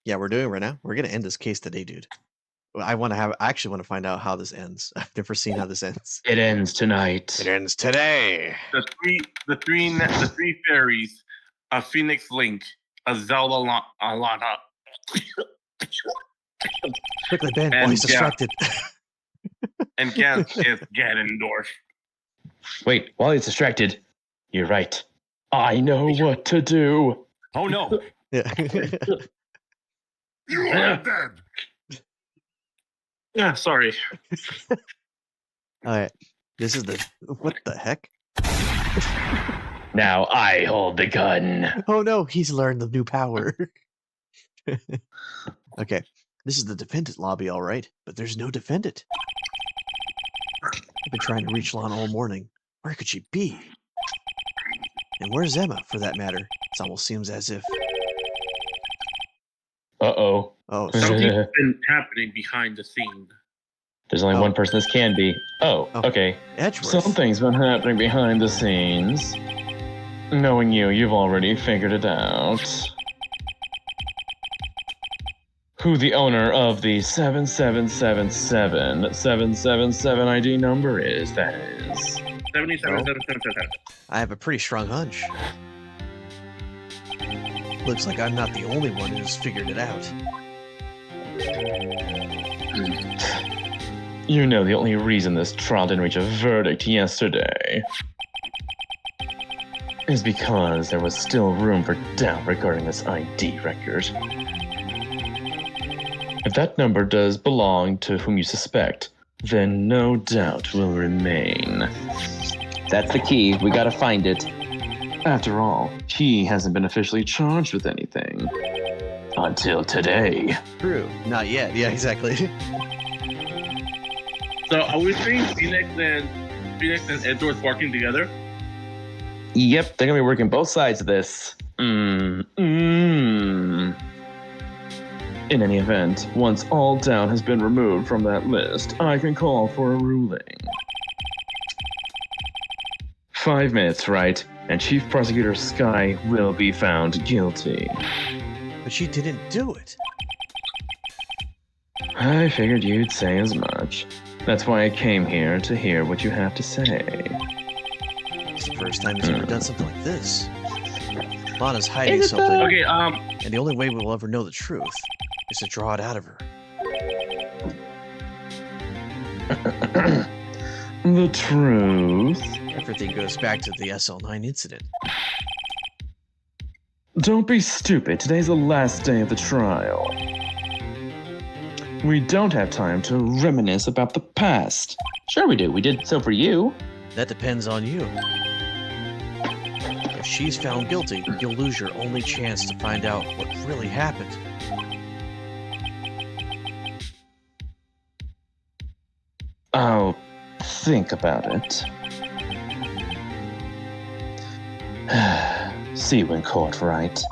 Yeah, we're doing it right now. We're gonna end this case today, dude. I actually want to find out how this ends. I've never seen how this ends. It ends tonight. It ends today. The three fairies, a Phoenix Link, a Zelda Alana. Quickly, Ben, while he's distracted. And Gans is Ganondorf. Wait, while he's distracted, you're right. I know what to do. Oh no! Yeah. You are dead. Yeah, sorry. All right. This is what the heck? Now I hold the gun. Oh no, he's learned the new power. Okay. This is the defendant lobby, all right, but there's no defendant. I've been trying to reach Lana all morning. Where could she be? And where's Emma, for that matter? It almost seems as if... Uh-oh. Oh, Something's been happening behind the scene. There's only one person this can be. Oh, okay. Edgeworth. Something's been happening behind the scenes. Knowing you've already figured it out. Who the owner of the 7777 ID number is, that is. 7777. I have a pretty strong hunch. Looks like I'm not the only one who's figured it out. You know the only reason this trial didn't reach a verdict yesterday is because there was still room for doubt regarding this ID record. If that number does belong to whom you suspect, then no doubt will remain. That's the key. We gotta find it. After all, he hasn't been officially charged with anything. Until today. True. Not yet. Yeah, exactly. So are we seeing Phoenix and Edward working together? Yep, they're gonna be working both sides of this. In any event, once all doubt has been removed from that list, I can call for a ruling. 5 minutes, right? And Chief Prosecutor Sky will be found guilty. But she didn't do it. I figured you'd say as much. That's why I came here to hear what you have to say. It's the first time he's ever done something like this. Lana's hiding something. Okay, And the only way we'll ever know the truth is to draw it out of her. The truth? Everything goes back to the SL9 incident. Don't be stupid. Today's the last day of the trial. We don't have time to reminisce about the past. Sure we do. We did so for you. That depends on you. If she's found guilty, you'll lose your only chance to find out what really happened. I'll think about it. See you in court, right?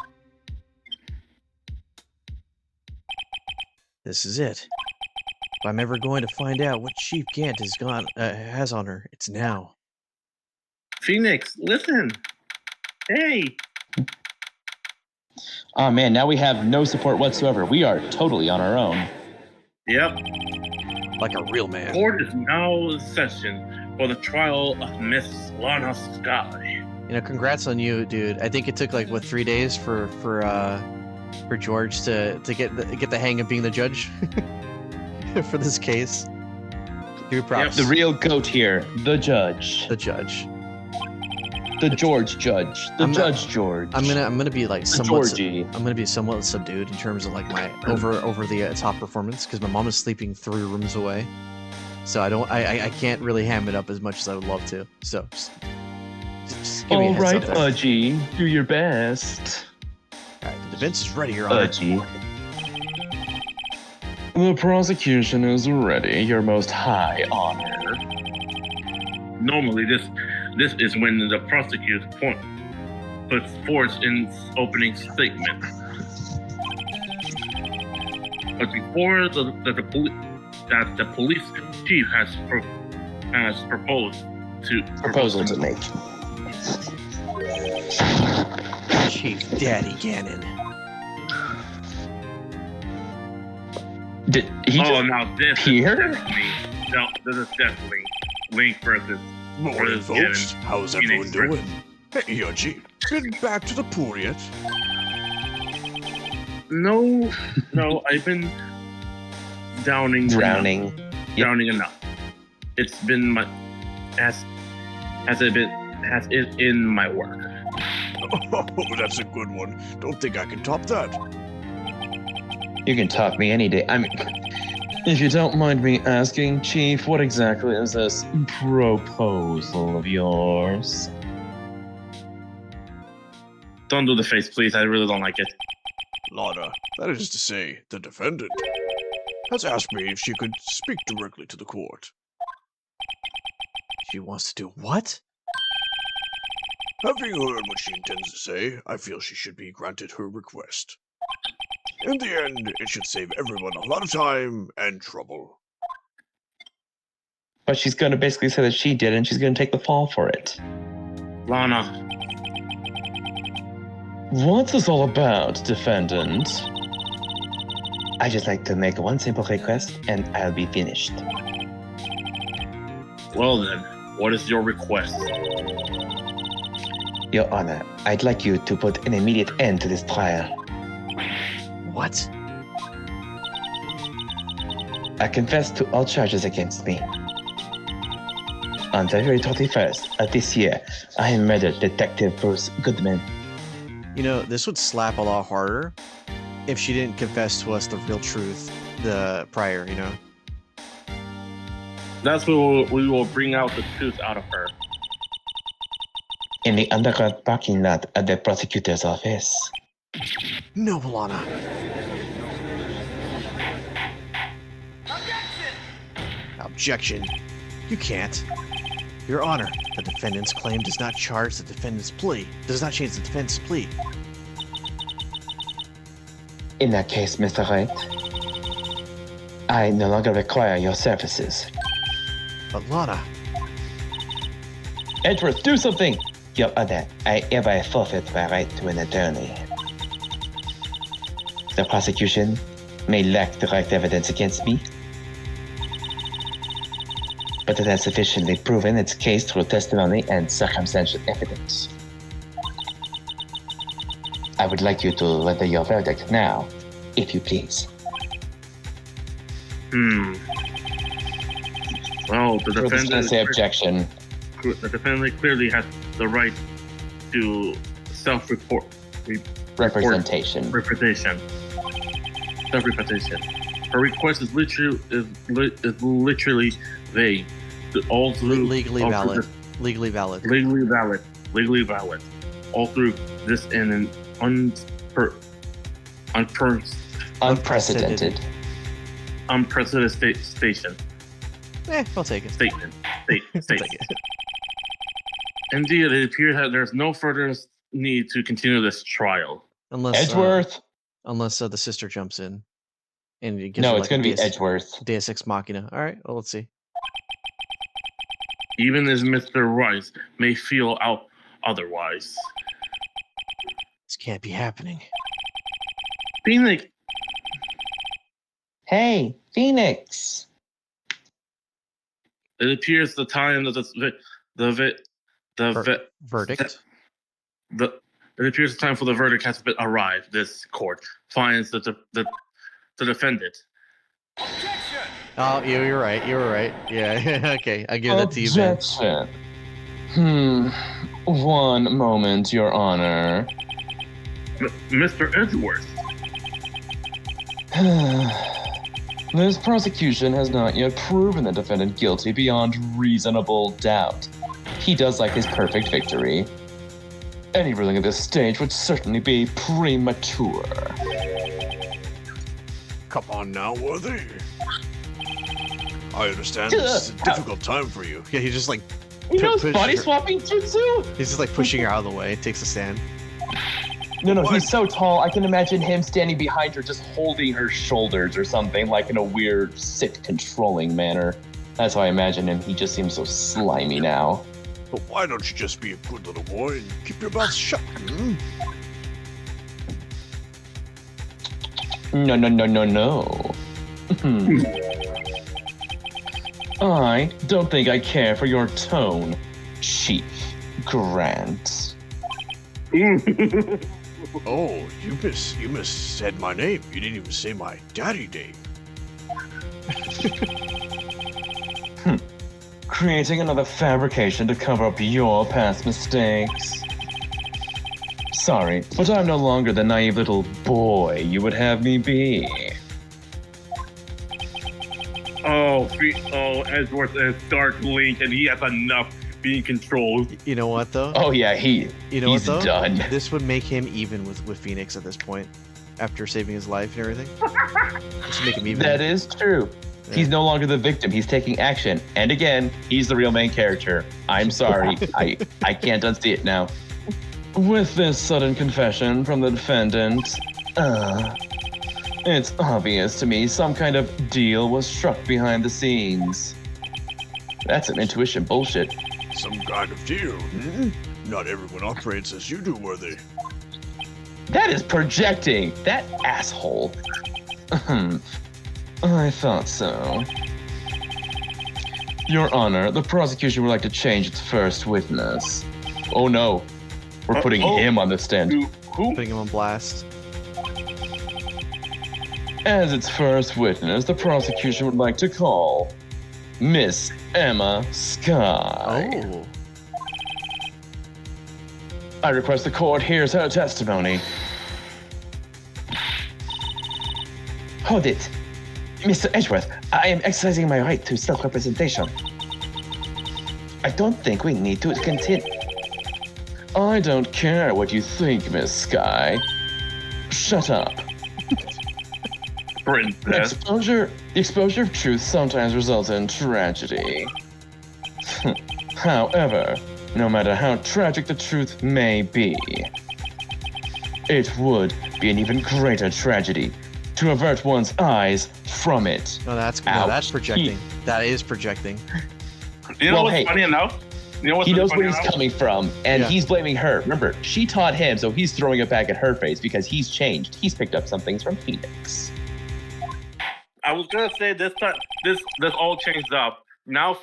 This is it. If I'm ever going to find out what Chief Gant has on her, it's now. Phoenix, listen. Hey. Oh man, now we have no support whatsoever. We are totally on our own. Yep. Like a real man. Court is now in session for the trial of Miss Lana Sky. You know, congrats on you, dude. I think it took like 3 days for George to get the hang of being the judge for this case. Dude, props. The real goat here, the judge. The judge. The George judge. The Judge George. I'm gonna be like Georgie. I'm gonna be somewhat subdued in terms of like my over the top performance because my mom is sleeping 3 rooms away, so I can't really ham it up as much as I would love to. So just give me a heads up there. Pudgy, do your best. All right, the defense is ready, Your Honor. Pudgy. The prosecution is ready, Your Most High Honor. Normally, this is when the prosecutor puts forth in opening statement. But before the police chief has proposed Proposal to make. Chief Daddy Gannon. Did he Oh, just now this appear? is definitely no. This is definitely Link versus Morning, versus folks. Ganon. How's Phoenix everyone doing? Hey, Yoji. Been back to the pool yet? No, I've been Drowning. drowning enough. It's been my has it in my work. Oh, that's a good one. Don't think I can top that. You can talk me any day. I mean, if you don't mind me asking, Chief, what exactly is this proposal of yours? Don't do the face, please. I really don't like it. Lana, that is to say, the defendant, has asked me if she could speak directly to the court. She wants to do what? Having heard what she intends to say, I feel she should be granted her request. In the end, it should save everyone a lot of time and trouble. But she's going to basically say that she did, and she's going to take the fall for it. Lana, What's this all about, defendant? I just like to make one simple request, and I'll be finished. well then, what is your request? Your Honor, I'd like you to put an immediate end to this trial. What? I confess to all charges against me. On February 31st of this year, I murdered Detective Bruce Goodman. You know, this would slap a lot harder if she didn't confess to us the real truth prior, you know? That's what we will bring out the truth out of her. In the underground parking lot of the prosecutor's office. No, Lana. Objection. You can't. Your Honor, the defendant's claim does not change the defendant's plea. In that case, Mr. Wright, I no longer require your services. But Lana, Edward, do something! Your Honor, I hereby forfeit my right to an attorney. The prosecution may lack direct evidence against me, but it has sufficiently proven its case through testimony and circumstantial evidence. I would like you to render your verdict now, if you please. Well, the We're just gonna say objection. defendant clearly has the right to self-report. Representation. Self-representation. Her request is literally vague. All through legally all valid. through Legally valid. legally valid. All through this in an Unprecedented. station. I'll take it. Statement. I'll take it. Indeed, it appears that there's no further need to continue this trial. Unless Edgeworth? the sister jumps in and gives No, her, it's like, going to be Deus- Edgeworth. Deus Ex Machina. All right, well, let's see. Even as Mr. Rice may feel out otherwise. This can't be happening. Phoenix, Hey, Phoenix! it appears the time that Verdict. it appears the time for the verdict has been arrived. This court finds that the defendant. Oh, you were right. You were right. Yeah. Okay, I give that to you, Ben. Objection. One moment, Your Honor. Mr. Edgeworth. This prosecution has not yet proven the defendant guilty beyond reasonable doubt. He does like his perfect victory. Any ruling at this stage would certainly be premature. Come on now, Worthy. I understand this is a difficult time for you. Yeah, he's just like He knows push body her- swapping jutsu? he's just like pushing her out of the way. Takes a stand. No, What? he's so tall, I can imagine him standing behind her just holding her shoulders or something, like in a weird, sick, controlling manner. That's how I imagine him. He just seems so slimy now. But why don't you just be a good little boy and keep your mouth shut? No. I don't think I care for your tone, Chief Grant. Oh, you said my name. You didn't even say my daddy name. Creating another fabrication to cover up your past mistakes. Sorry, but I'm no longer the naive little boy you would have me be. Edgeworth is Dark Link, and he has enough being controlled. You know what though? Oh yeah, You know he's what though? done. This would make him even with Phoenix at this point, after saving his life and everything. This would make him even. That is true. Yeah. He's no longer the victim. He's taking action. And again, he's the real main character. I'm sorry. I can't unsee it now. With this sudden confession from the defendant, it's obvious to me some kind of deal was struck behind the scenes. That's some intuition bullshit. Some kind of deal. Not everyone operates as you do, Worthy. That is projecting. That asshole. I thought so. Your Honor, the prosecution would like to change its first witness. Oh no. We're putting him on the stand. Who? Putting him on blast. As its first witness, the prosecution would like to call Miss Emma Sky. Oh. I request the court hears her testimony. Hold it. Mr. Edgeworth, I am exercising my right to self-representation. I don't think we need to continue. I don't care what you think, Miss Sky. Shut up. Princess. The exposure of truth sometimes results in tragedy. However, no matter how tragic the truth may be, it would be an even greater tragedy to avert one's eyes from it. No, that's Ouch. projecting. That is projecting. You know Well, what's hey, funny enough? You know what's He really knows funny where he's enough? coming from, and Yeah. he's blaming her. Remember, she taught him, so he's throwing it back at her face because he's changed. He's picked up some things from Phoenix. I was gonna say this all changed up. Now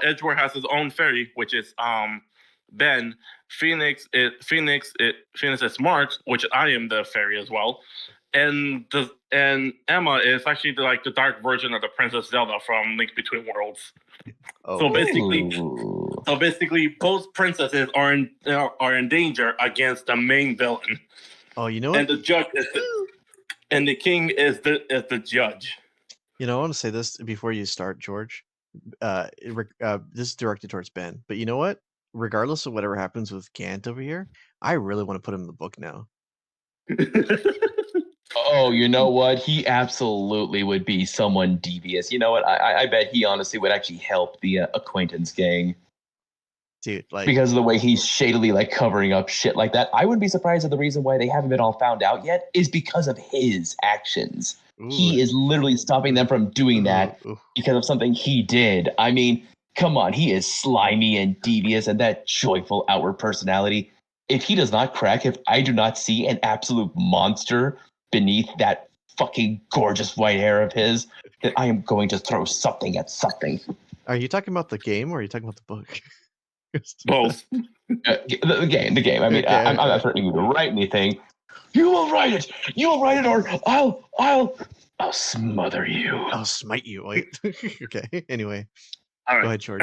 Edgeworth has his own fairy, which is Ben. Phoenix is Mark, which I am the fairy as well. And Emma is actually the dark version of the Princess Zelda from Link Between Worlds. Oh. So basically, Ooh. both princesses are in danger against the main villain, Oh, you know what? and the judge and the king is the judge. You know, I want to say this before you start, George. This is directed towards Ben, but you know what? Regardless of whatever happens with Gant over here, I really want to put him in the book now. Oh, you know what? He absolutely would be someone devious. You know what? I bet he honestly would actually help the acquaintance gang Dude, like, because of the way he's shadily covering up shit like that. I wouldn't be surprised if the reason why they haven't been all found out yet is because of his actions. He is literally stopping them from doing that because of something he did. I mean, come on, he is slimy and devious and that joyful outward personality. If he does not crack, if I do not see an absolute monster beneath that fucking gorgeous white hair of his, then I am going to throw something at something. Are you talking about the game or are you talking about the book? Both. The game. I mean, Okay, I'm not threatening you to write anything. You will write it, or I'll smother you. I'll smite you. Wait. Okay. Anyway, All right. go ahead, George.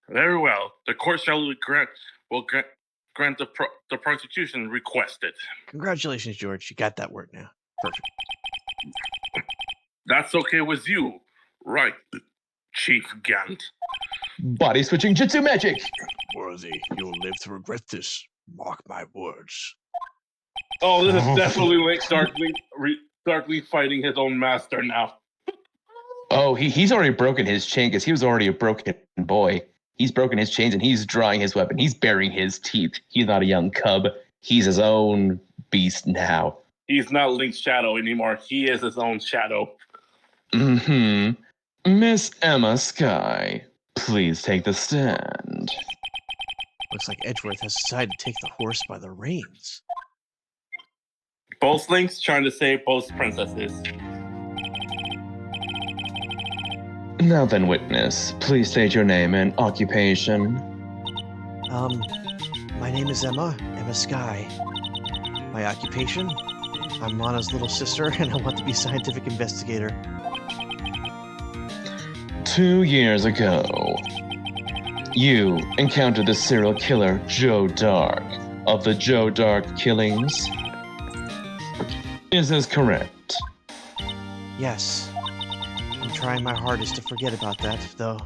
Very well. The court shall grant the prosecution requested. Congratulations, George. You got that word now. Perfect. That's okay with you, right, Chief Gant? Body switching jutsu magic. Worthy, you'll live to regret this. Mark my words. Oh, this is definitely darkly fighting his own master now. Oh, he's already broken his chain because he was already a broken boy. He's broken his chains and he's drawing his weapon. He's baring his teeth. He's not a young cub. He's his own beast now. He's not Link's shadow anymore. He is his own shadow. Miss Emma Sky, please take the stand. Looks like Edgeworth has decided to take the horse by the reins. Both Links trying to save both princesses. Now then, witness, please state your name and occupation. My name is Emma Sky. My occupation? I'm Lana's little sister, and I want to be a scientific investigator. 2 years ago, you encountered the serial killer Joe Dark of the Joe Dark killings. Is this correct? Yes. I'm trying my hardest to forget about that, though.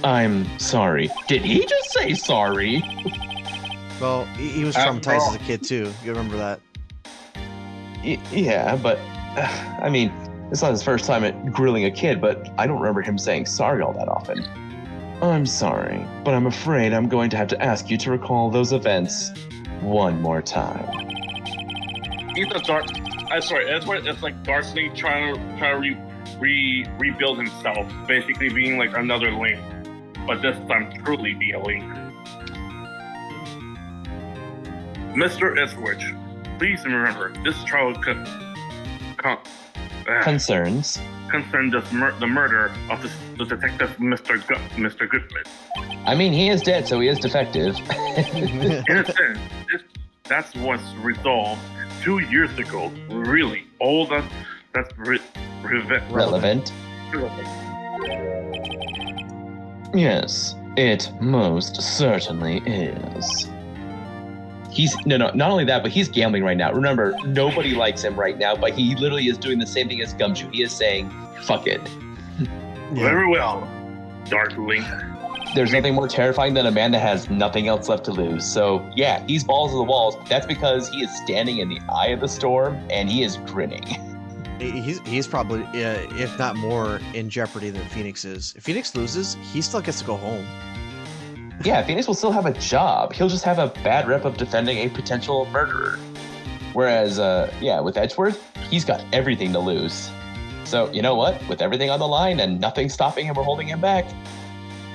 I'm sorry. Did he just say sorry? Well, he was After traumatized all. as a kid, too. You remember that? Yeah, but I mean, it's not his first time at grilling a kid, but I don't remember him saying sorry all that often. I'm sorry, but I'm afraid I'm going to have to ask you to recall those events one more time. He's a dark. I'm sorry. Edward is like Darcy trying to rebuild himself, basically being like another Link, but this time truly be a Link. Mr. Eastwich, please remember this trial could Concerns? concern the murder of the detective Mr. Goodman. I mean, he is dead, so he is defective. In a sense, that's what's resolved 2 years ago. Really, all that's Relevant? Yes, it most certainly is. Not only that, but he's gambling right now. Remember, nobody likes him right now, but he literally is doing the same thing as Gumshoe. He is saying, fuck it. Very well, Dark Link. There's nothing more terrifying than a man that has nothing else left to lose. So, yeah, he's balls to the walls. But that's because he is standing in the eye of the storm, and he is grinning. He's probably, if not more, in jeopardy than Phoenix is. If Phoenix loses, he still gets to go home. Yeah, Phoenix will still have a job. He'll just have a bad rep of defending a potential murderer. Whereas, with Edgeworth, he's got everything to lose. So, you know what? With everything on the line and nothing stopping him or holding him back,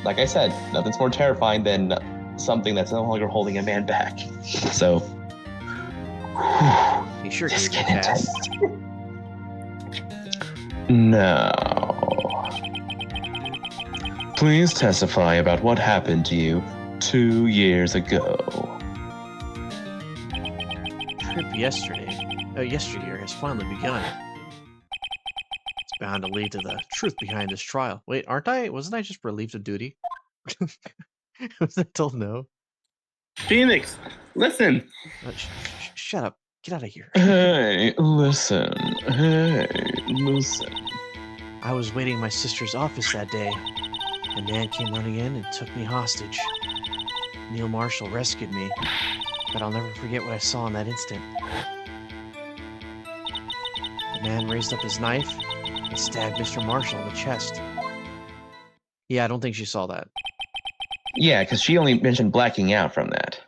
like I said, nothing's more terrifying than something that's no longer holding a man back. So, He sure this gave get it fast. intense. Now, please testify about what happened to you 2 years ago. Trip yesteryear has finally begun. It's bound to lead to the truth behind this trial. Wait, wasn't I just relieved of duty? Was I told no? Phoenix, listen. Shut up. Get out of here. Hey, listen. I was waiting in my sister's office that day. A man came running in and took me hostage. Neil Marshall rescued me, but I'll never forget what I saw in that instant. The man raised up his knife and stabbed Mr. Marshall in the chest. Yeah, I don't think she saw that. Yeah, because she only mentioned blacking out from that.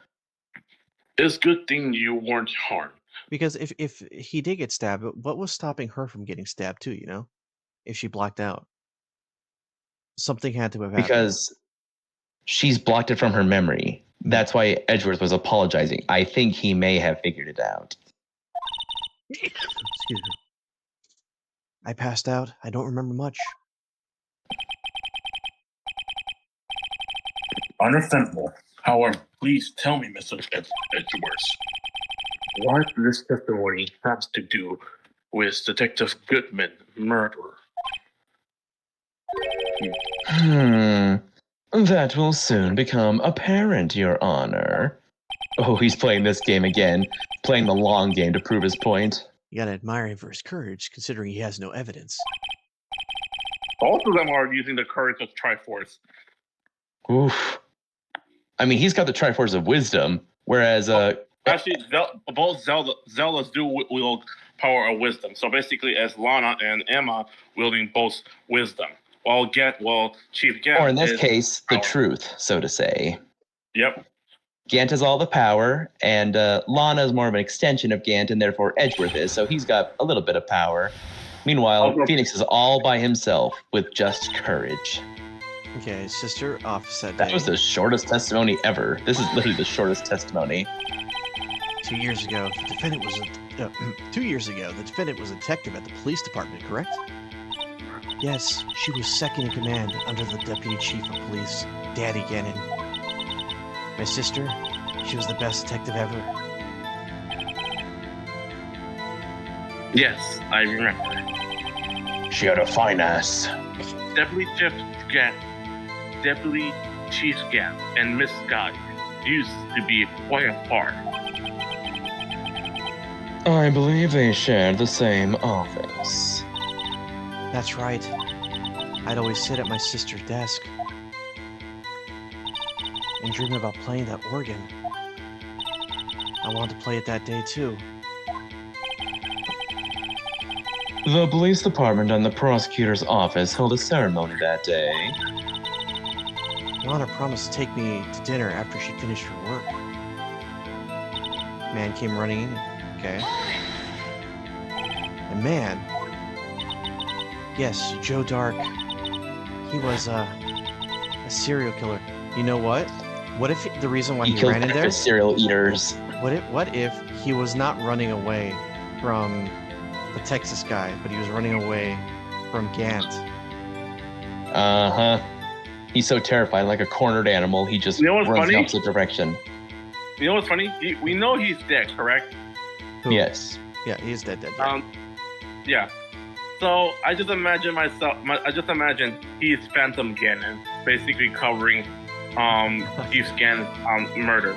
It's good thing you weren't harmed. Because if he did get stabbed, what was stopping her from getting stabbed too, you know? If she blacked out. Something had to have happened. Because she's blocked it from her memory. That's why Edgeworth was apologizing. I think he may have figured it out. Excuse me. I passed out. I don't remember much. Understandable. However, please tell me, Mr. Edgeworth, what this testimony has to do with Detective Goodman murder. That will soon become apparent, Your Honor. Oh, he's playing this game again, playing the long game to prove his point. You gotta admire him for his courage, considering he has no evidence. Both of them are using the courage of Triforce. Oof. I mean, he's got the Triforce of Wisdom, whereas Actually, both Zeldas do wield power of wisdom. So basically, as Lana and Emma wielding both wisdom, while Chief Gant, or in this is case, the power. truth, so to say. Yep. Gant has all the power, and Lana is more of an extension of Gant, and therefore Edgeworth is, so he's got a little bit of power. Meanwhile, Phoenix is all by himself with just courage. Okay, sister office that day. That was the shortest testimony ever. This is literally the shortest testimony. 2 years ago, the defendant was 2 years ago, the defendant was a detective at the police department, correct? Yes, she was second in command under the Deputy Chief of Police, Daddy Gannon. My sister, she was the best detective ever. Yes, I remember. She had a fine ass. Deputy Chief Gap and Miss Scott used to be quite apart. I believe they shared the same office. That's right. I'd always sit at my sister's desk and dream about playing that organ. I wanted to play it that day too. The police department and the prosecutor's office held a ceremony that day. Lana promised to take me to dinner after she finished her work. Man came running in. Okay. And man, yes, Joe Dark, he was a serial killer. You know what? What if the reason why he killed ran in there? breakfast cereal eaters. What if he was not running away from the Texas guy, but he was running away from Gant? Uh-huh. He's so terrified, like a cornered animal, he just You know what's runs funny? the opposite direction. You know what's funny? We know he's dead, correct? Who? Yes. Yeah, he's dead. Yeah. So I just imagine he's Phantom Gannon, basically covering Chief Gannon's murder.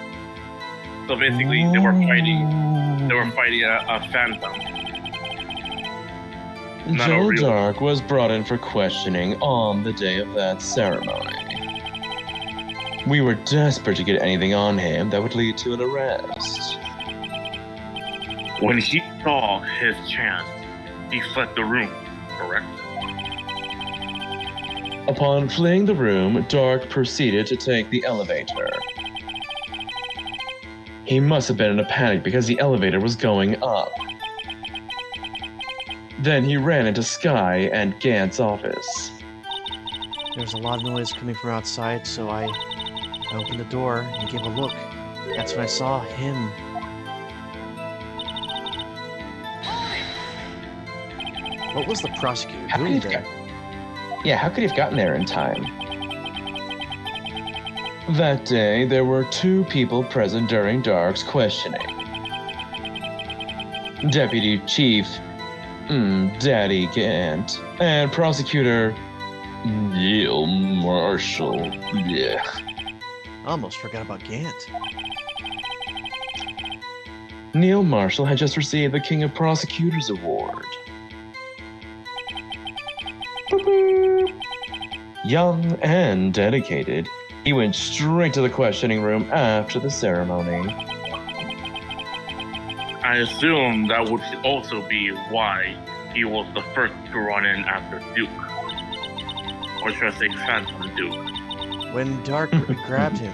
So basically, they were fighting a phantom. Not a Joe real- Dark was brought in for questioning on the day of that ceremony. We were desperate to get anything on him that would lead to an arrest. When he saw his chance, he fled the room, correct? Upon fleeing the room, Dark proceeded to take the elevator. He must have been in a panic because the elevator was going up. Then he ran into Sky and Gant's office. There was a lot of noise coming from outside, so I opened the door and gave a look. That's when I saw him. What was the prosecutor How could doing he there? How could he have gotten there in time? That day, there were 2 people present during Dark's questioning. Deputy Chief Daddy Gant and Prosecutor Neil Marshall. Yeah. I almost forgot about Gant. Neil Marshall had just received the King of Prosecutors Award. Young and dedicated, he went straight to the questioning room after the ceremony. I assume that would also be why he was the first to run in after Duke. Or should I say Phantom Duke? When Dark grabbed me,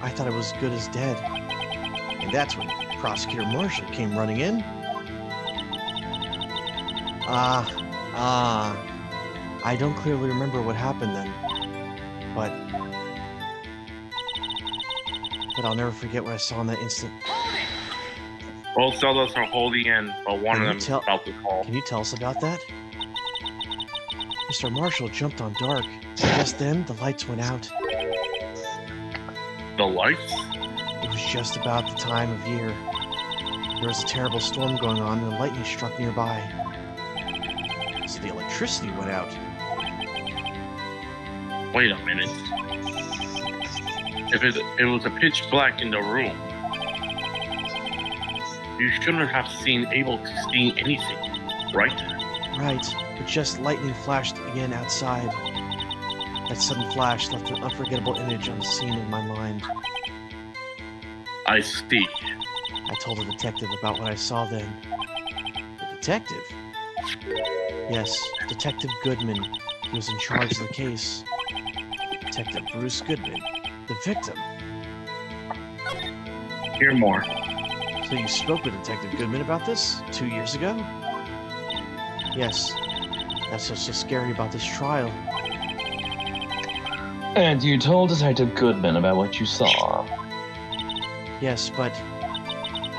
I thought I was good as dead. And that's when Prosecutor Marshall came running in. I don't clearly remember what happened then, but I'll never forget what I saw in that instant. Both sellers are holding in, but one Can of you them is tell- about to fall. Can you tell us about that? Mr. Marshall jumped on Dark. Just then, the lights went out. The lights? It was just about the time of year. There was a terrible storm going on, and the lightning struck nearby. So the electricity went out. Wait a minute. If it was a pitch black in the room, you shouldn't have able to see anything, right? Right, but just lightning flashed again outside. That sudden flash left an unforgettable image on the scene in my mind. I see. I told the detective about what I saw then. The detective? Yes, Detective Goodman. He was in charge of the case. Detective Bruce Goodman, the victim. Hear more. So you spoke with Detective Goodman about this 2 years ago? Yes. That's what's so scary about this trial. And you told Detective Goodman about what you saw. Yes, but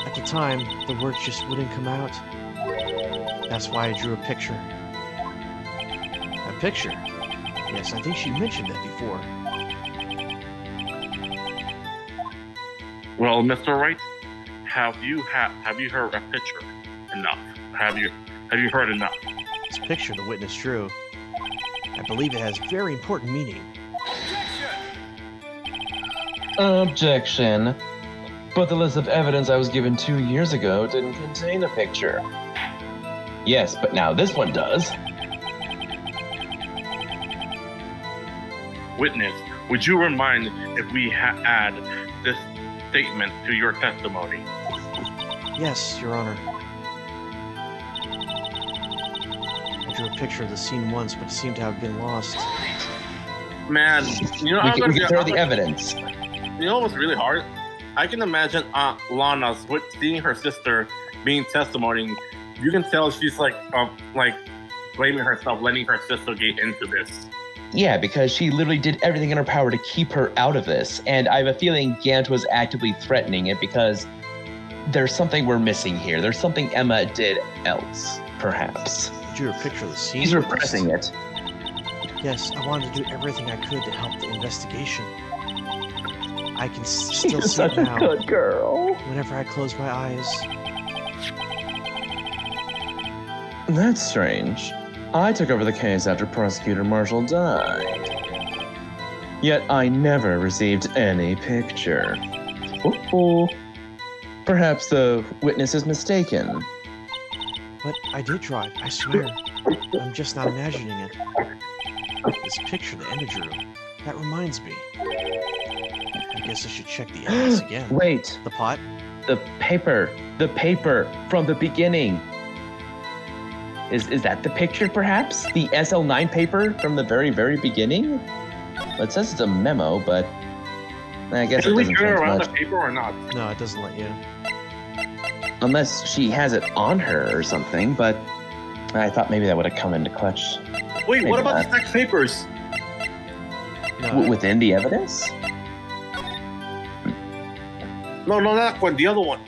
at the time, the words just wouldn't come out. That's why I drew a picture. picture. Yes, I think she mentioned that before. Well, Mr. Wright, have you heard a picture enough? Have you heard enough? This picture the witness drew, I believe it has very important meaning. Objection. But the list of evidence I was given 2 years ago didn't contain a picture. Yes, but now this one does. Witness, would you remind if we add this statement to your testimony? Yes, Your Honor. I drew a picture of the scene once, but it seemed to have been lost. Man, you know, We can throw the evidence. You know what's really hard? I can imagine Aunt Lana seeing her sister being testimony. You can tell she's like blaming herself, letting her sister get into this. Yeah, because she literally did everything in her power to keep her out of this. And I have a feeling Gant was actively threatening it because there's something we're missing here. There's something Emma did else, perhaps. I drew a picture of the scene. He's repressing it. Yes, I wanted to do everything I could to help the investigation. I can still She's see such it a now. good girl. Whenever I close my eyes. That's strange. I took over the case after Prosecutor Marshall died. Yet I never received any picture. Uh-oh. Perhaps the witness is mistaken. But I did draw it, I swear. I'm just not imagining it. This picture that Emma drew, that reminds me. I guess I should check the evidence again. Wait, The pot? the paper from the beginning. Is that the picture, perhaps? The SL9 paper from the very, very beginning? Well, it says it's a memo, but I guess Can it we doesn't turn change around much. the paper or not? No, it doesn't let you. Unless she has it on her or something, but I thought maybe that would have come into clutch Wait, Maybe what about not. the stacked papers? No, within the evidence. No, not that one. The other one.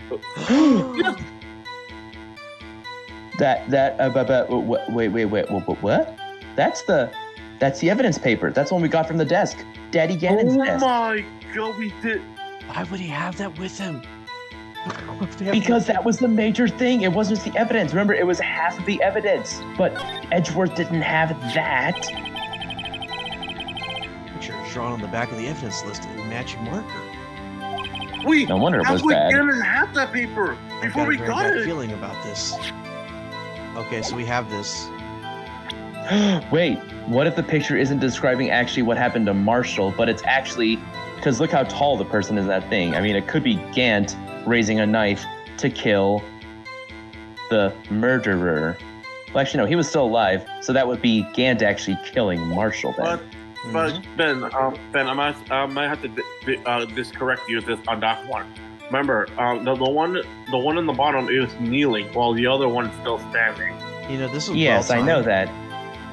What? That's the evidence paper. That's the one we got from the desk. Daddy Gannon's Oh desk. my god, we did. why would he have that with him? Because that was the major thing. It wasn't just the evidence. Remember, it was half of the evidence. But Edgeworth didn't have that. picture is drawn on the back of the evidence list in matching marker. Wait, No wonder it was we bad. didn't have that paper I've before got we a very got bad it. feeling about this. Okay, so we have this. Wait, what if the picture isn't describing actually what happened to Marshall, but it's actually, because look how tall the person is in that thing. I mean, it could be Gant raising a knife to kill the murderer. Well, actually, no, he was still alive, so that would be Gant actually killing Marshall then. But Ben, I might have to discorrect you on that one. Remember, the one in the bottom is kneeling, while the other one is still standing. You know, this is Yes, I know that.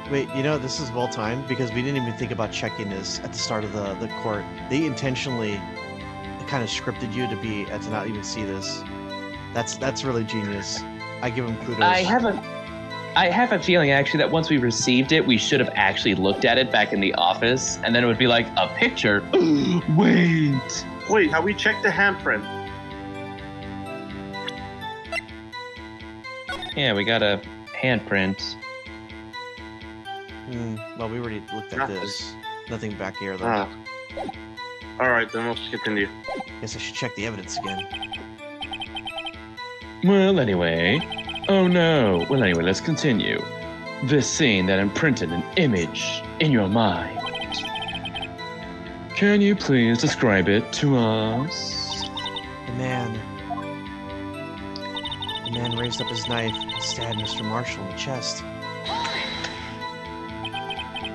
Wait, you know, this is well timed because we didn't even think about checking this at the start of the court. They intentionally kind of scripted you to not even see this. That's really genius. I give them kudos. I have a feeling actually that once we received it, we should have actually looked at it back in the office, and then it would be like a picture. Wait, have we checked the handprint? Yeah, we got a handprint. Well, we already looked at Nothing. this. Nothing back here though. Ah. All right, then let's continue. Guess I should check the evidence again. Well, anyway. Oh no. Well, anyway, let's continue. This scene that imprinted an image in your mind. Can you please describe it to us? The man raised up his knife and stabbed Mr. Marshall in the chest.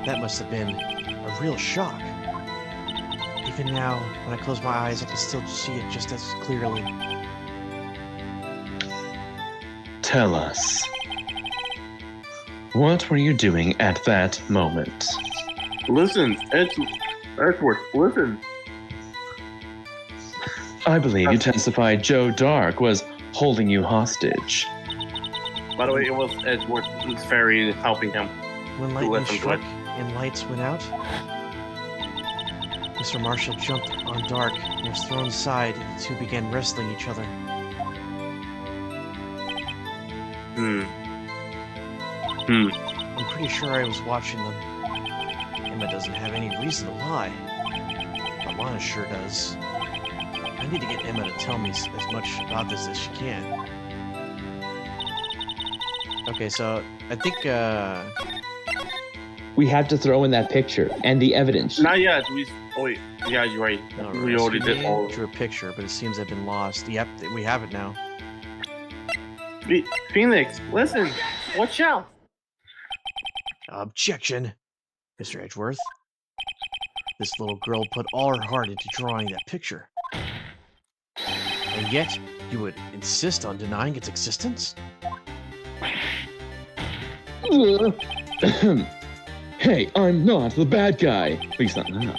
That must have been a real shock. Even now, when I close my eyes, I can still see it just as clearly. Tell us. What were you doing at that moment? Listen, Edgeworth, listen. I believe you testified Joe Dark was holding you hostage. By the way, it was Edgeworth's fairy helping him. When To lightning listen to struck, it. and lights went out. Mr. Marshall jumped on Dark and was thrown aside, and the two began wrestling each other. I'm pretty sure I was watching them. Emma doesn't have any reason to lie, but Lana sure does. I need to get Emma to tell me as much about this as she can. Okay, so I think, We have to throw in that picture and the evidence. Not yet. Oh wait, yeah, you're right. We already did all. drew a picture, but it seems I've been lost. Yep, we have it now. Phoenix, listen, watch out. Objection, Mr. Edgeworth. This little girl put all her heart into drawing that picture. And yet, you would insist on denying its existence? Hey, I'm not the bad guy. At least not now.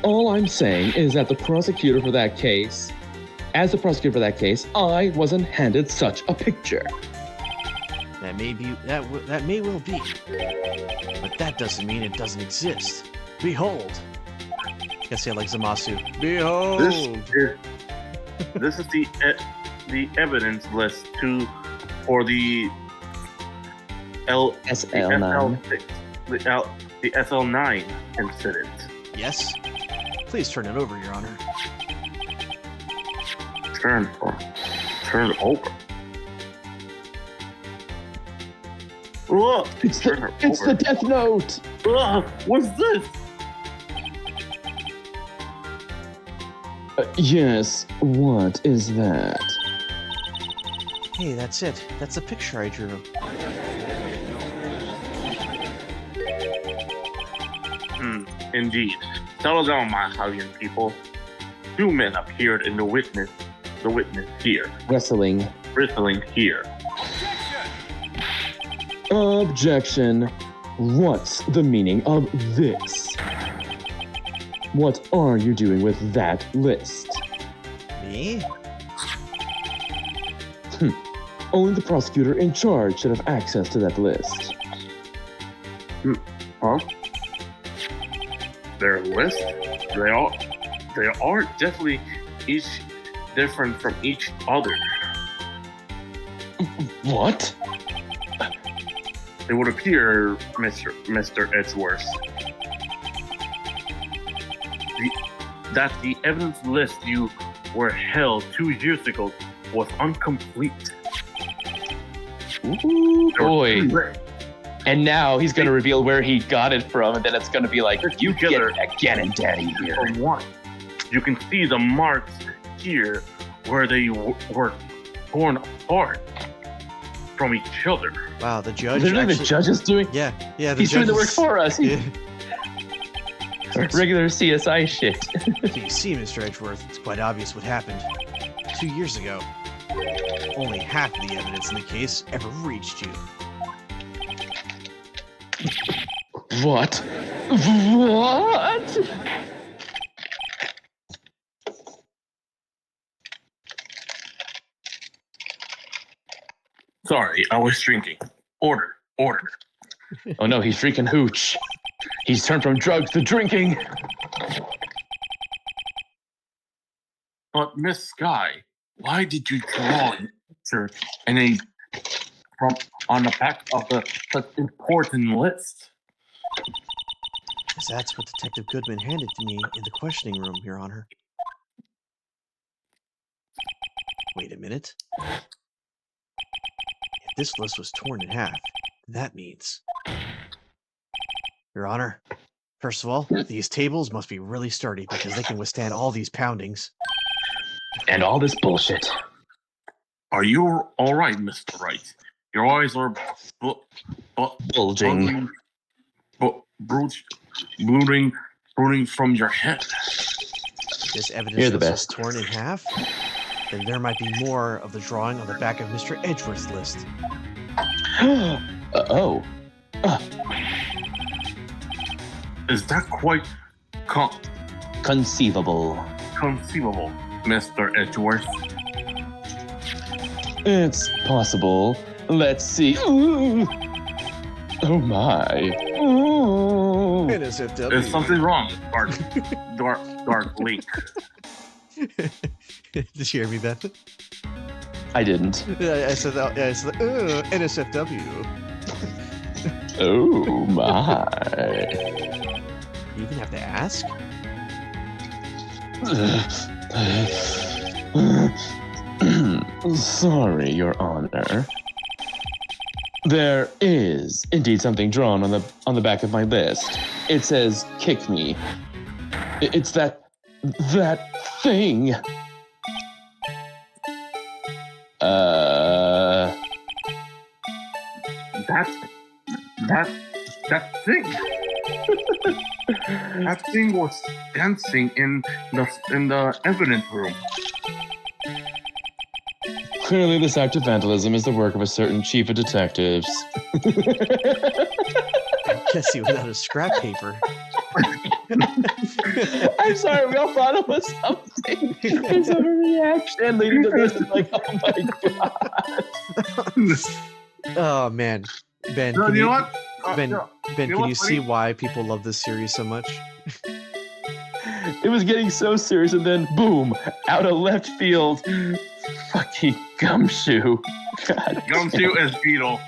All I'm saying is that as the prosecutor for that case, I wasn't handed such a picture. That may be, that may well be. But that doesn't mean it doesn't exist. Behold. I guess I like Zamasu. Behold. This is the evidence list for the SL9. The SL9 incident. Yes? Please turn it over, Your Honor. Turn over. Look! It's the Death Note! What's this? Yes, what is that? Hey, that's it. That's a picture I drew. Indeed. Settle down, my Hylian people. Two men appeared in the witness here. Wrestling here. Objection. What's the meaning of this? What are you doing with that list? Me? Only the prosecutor in charge should have access to that list. Huh? Their list? They are definitely each different from each other. What? It would appear, Mr. Edgeworth, that the evidence list you were held 2 years ago was incomplete. Ooh, boy. And now he's going to reveal where he got it from, and then it's going to be like, you get it again, Daddy here. For one, you can see the marks here where they were torn apart from each other. Wow, the judge. Literally, the judge is doing. Yeah. He's doing the work for us. Yeah. Regular CSI shit. So you see, Mr. Edgeworth, it's quite obvious what happened 2 years ago. Only half of the evidence in the case ever reached you. What? What? Sorry, I was drinking. Order. Oh no, he's drinking hooch. He's turned from drugs to drinking. But Miss Sky, why did you draw a picture on the back of such important list? Because that's what Detective Goodman handed to me in the questioning room, Your Honor. Wait a minute. If this list was torn in half, that means... Your Honor, first of all, these tables must be really sturdy because they can withstand all these poundings. And all this bullshit. Are you all right, Mr. Wright? Your eyes are Bulging. brooding from your head. If this You're evidence the was best. torn in half, then there might be more of the drawing on the back of Mr. Edgeworth's list. Oh. Is that quite Conceivable. conceivable, Mr. Edgeworth? It's possible. Let's see. Ooh. Oh my. Ooh. NSFW. There's something wrong, Dark Link. Did you hear me, Beth? I didn't. I said that. Yeah, I said NSFW. Oh my. You even have to ask? Sorry, Your Honor. There is indeed something drawn on the back of my list. It says "kick me." It's that thing. That thing. That thing was dancing in the evidence room. Clearly, this act of vandalism is the work of a certain chief of detectives. Guess he without a scrap paper. I'm sorry, we all thought it was something. There's a reaction leading to this. Like, oh my god. Oh man, Ben. No, Can you know you, what? Ben, no. Ben, You know can you what's see funny? why people love this series so much? It was getting so serious, and then boom, out of left field, fucking Gumshoe. God Gumshoe is Beetle.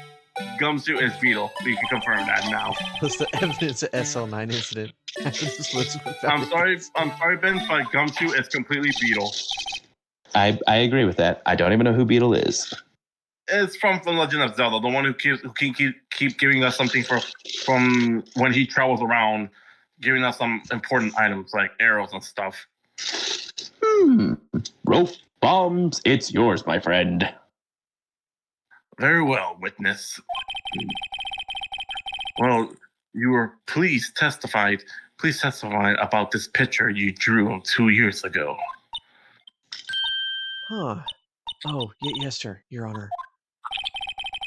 Gumshoe is Beetle. We can confirm that now. What's the evidence of SL9 incident? I'm sorry, Ben, but Gumshoe is completely Beetle. I agree with that. I don't even know who Beetle is. It's from The Legend of Zelda, the one who keep giving us something from when he travels around, giving us some important items like arrows and stuff. Rope bombs, it's yours, my friend. Very well, witness. Well, you were please testify about this picture you drew 2 years ago. Huh. Oh, yes, sir, Your Honor.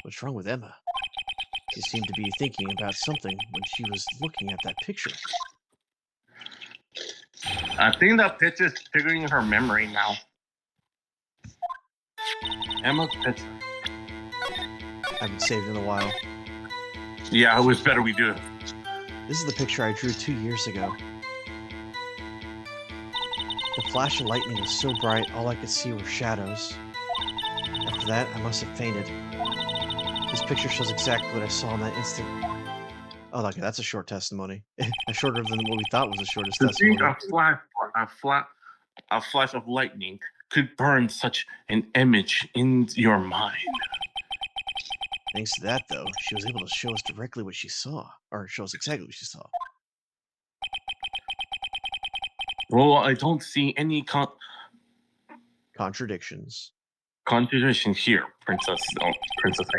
What's wrong with Emma? She seemed to be thinking about something when she was looking at that picture. I think that picture is triggering her memory now. Emma's picture. I haven't saved in a while. Yeah, it was better we do it. This is the picture I drew 2 years ago. The flash of lightning was so bright, all I could see were shadows. After that, I must have fainted. This picture shows exactly what I saw in that instant. Oh, okay, that's a short testimony. Shorter than what we thought was the shortest To testimony. think a flash of lightning could burn such an image in your mind. Thanks to that, though, she was able to show us directly what she saw, or show us exactly what she saw. Well, I don't see any Contradictions. contradiction here, Princess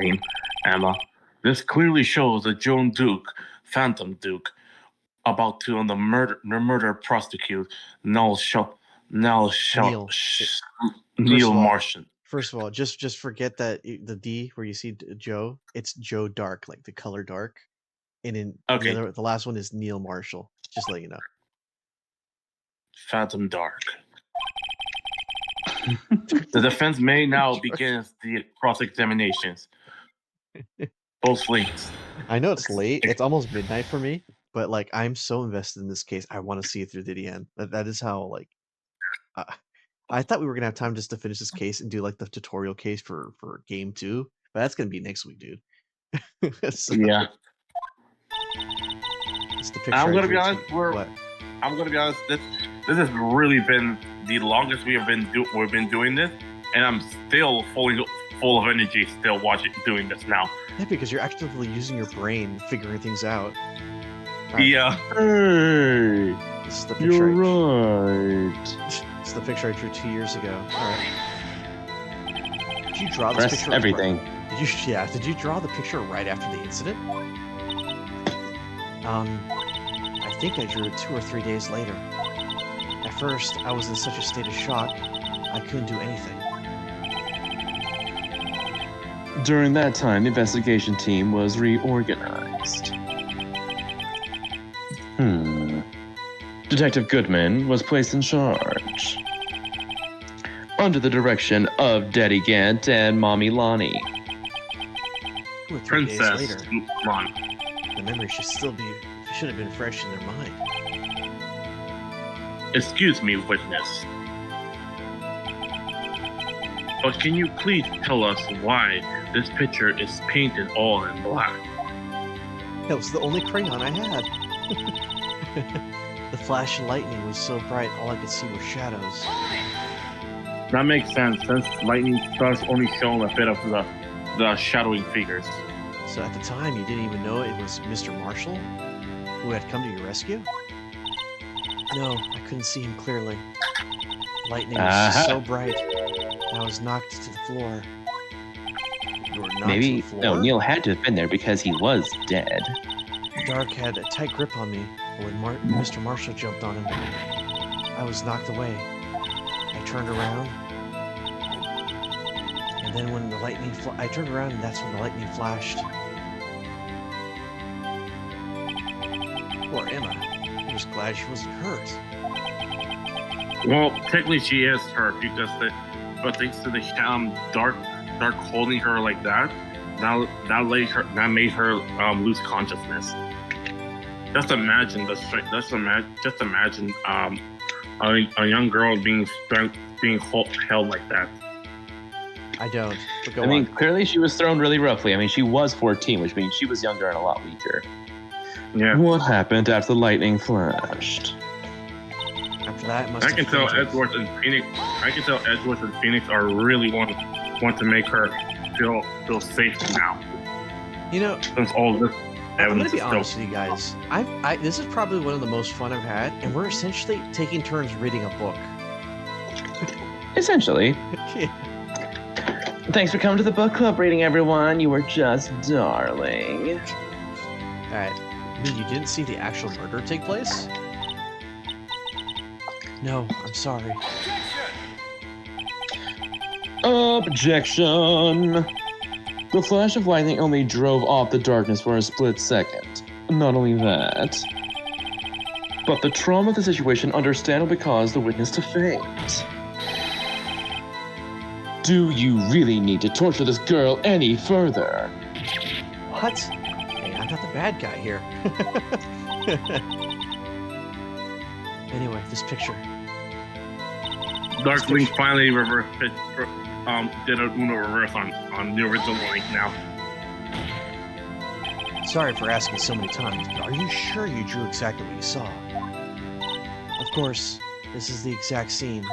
Aim, Emma. This clearly shows a Joan Duke, Phantom Duke, about to murder prosecute Neil Neil. Martian. First of all, just forget that the D where you see Joe, it's Joe Dark, like the color dark, and in Okay. the last one is Neil Marshall. Just let you know. Phantom Dark. The defense may now begin the cross-examinations. Both links. I know it's late. It's almost midnight for me, but like I'm so invested in this case, I want to see it through to the end. That is how like. I thought we were gonna have time just to finish this case and do like the tutorial case for game 2, but that's gonna be next week, dude. So, Yeah. it's the picture I'm I gonna drew be honest. what? I'm gonna be honest. This has really been the longest we've been doing this, and I'm still full of energy, still doing this now. Yeah, because you're actively using your brain, figuring things out. Alright, Yeah. Hey, this is the picture. you're right. It's the picture I drew 2 years ago. All right. Did you draw this Press picture? everything. Did you draw the picture right after the incident? I think I drew it 2 or 3 days later. At first, I was in such a state of shock, I couldn't do anything. During that time, the investigation team was reorganized. Detective Goodman was placed in charge, under the direction of Daddy Gant and Mommy Lonnie. 2 or 3 days Princess later, Ron. the memory should still be should have been fresh in their mind. Excuse me, witness. But can you please tell us why this picture is painted all in black? That was the only crayon I had. The flash of lightning was so bright, all I could see were shadows. That makes sense, since lightning does only show a bit of the shadowing figures. So at the time, you didn't even know it was Mr. Marshall who had come to your rescue? No, I couldn't see him clearly. Lightning was just so bright, and I was knocked to the floor. You were knocked Maybe to the floor? no, Neil had to have been there because he was dead. Dark had a tight grip on me, but when Mr. Marshall jumped on him, I was knocked away. I turned around, and then when the lightning I turned around, and that's when the lightning flashed. Poor Emma. I was glad she wasn't hurt. Well, technically she is hurt because but thanks to the dark holding her like that, that made her lose consciousness. Just imagine the strength. Just imagine a young girl being held like that. I don't. But go I mean, on. clearly she was thrown really roughly. I mean, she was 14, which means she was younger and a lot weaker. Yeah. What happened after the lightning flashed? After that, it must I have can tell fainted. Edgeworth and Phoenix are really want to make her feel safe now. You know, Since all this I'm evidence gonna be is honest still. with you guys. This is probably one of the most fun I've had, and we're essentially taking turns reading a book. Essentially. Thanks for coming to the book club reading, everyone. You were just darling. Alright. You didn't see the actual murder take place? No, I'm sorry. Objection! The flash of lightning only drove off the darkness for a split second. Not only that, but the trauma of the situation understandably caused the witness to faint. Do you really need to torture this girl any further? What? Hey, I'm not the bad guy here. Anyway, this picture. Darkwing finally did a Uno reverse on the original Link now. Sorry for asking so many times, but are you sure you drew exactly what you saw? Of course, this is the exact scene.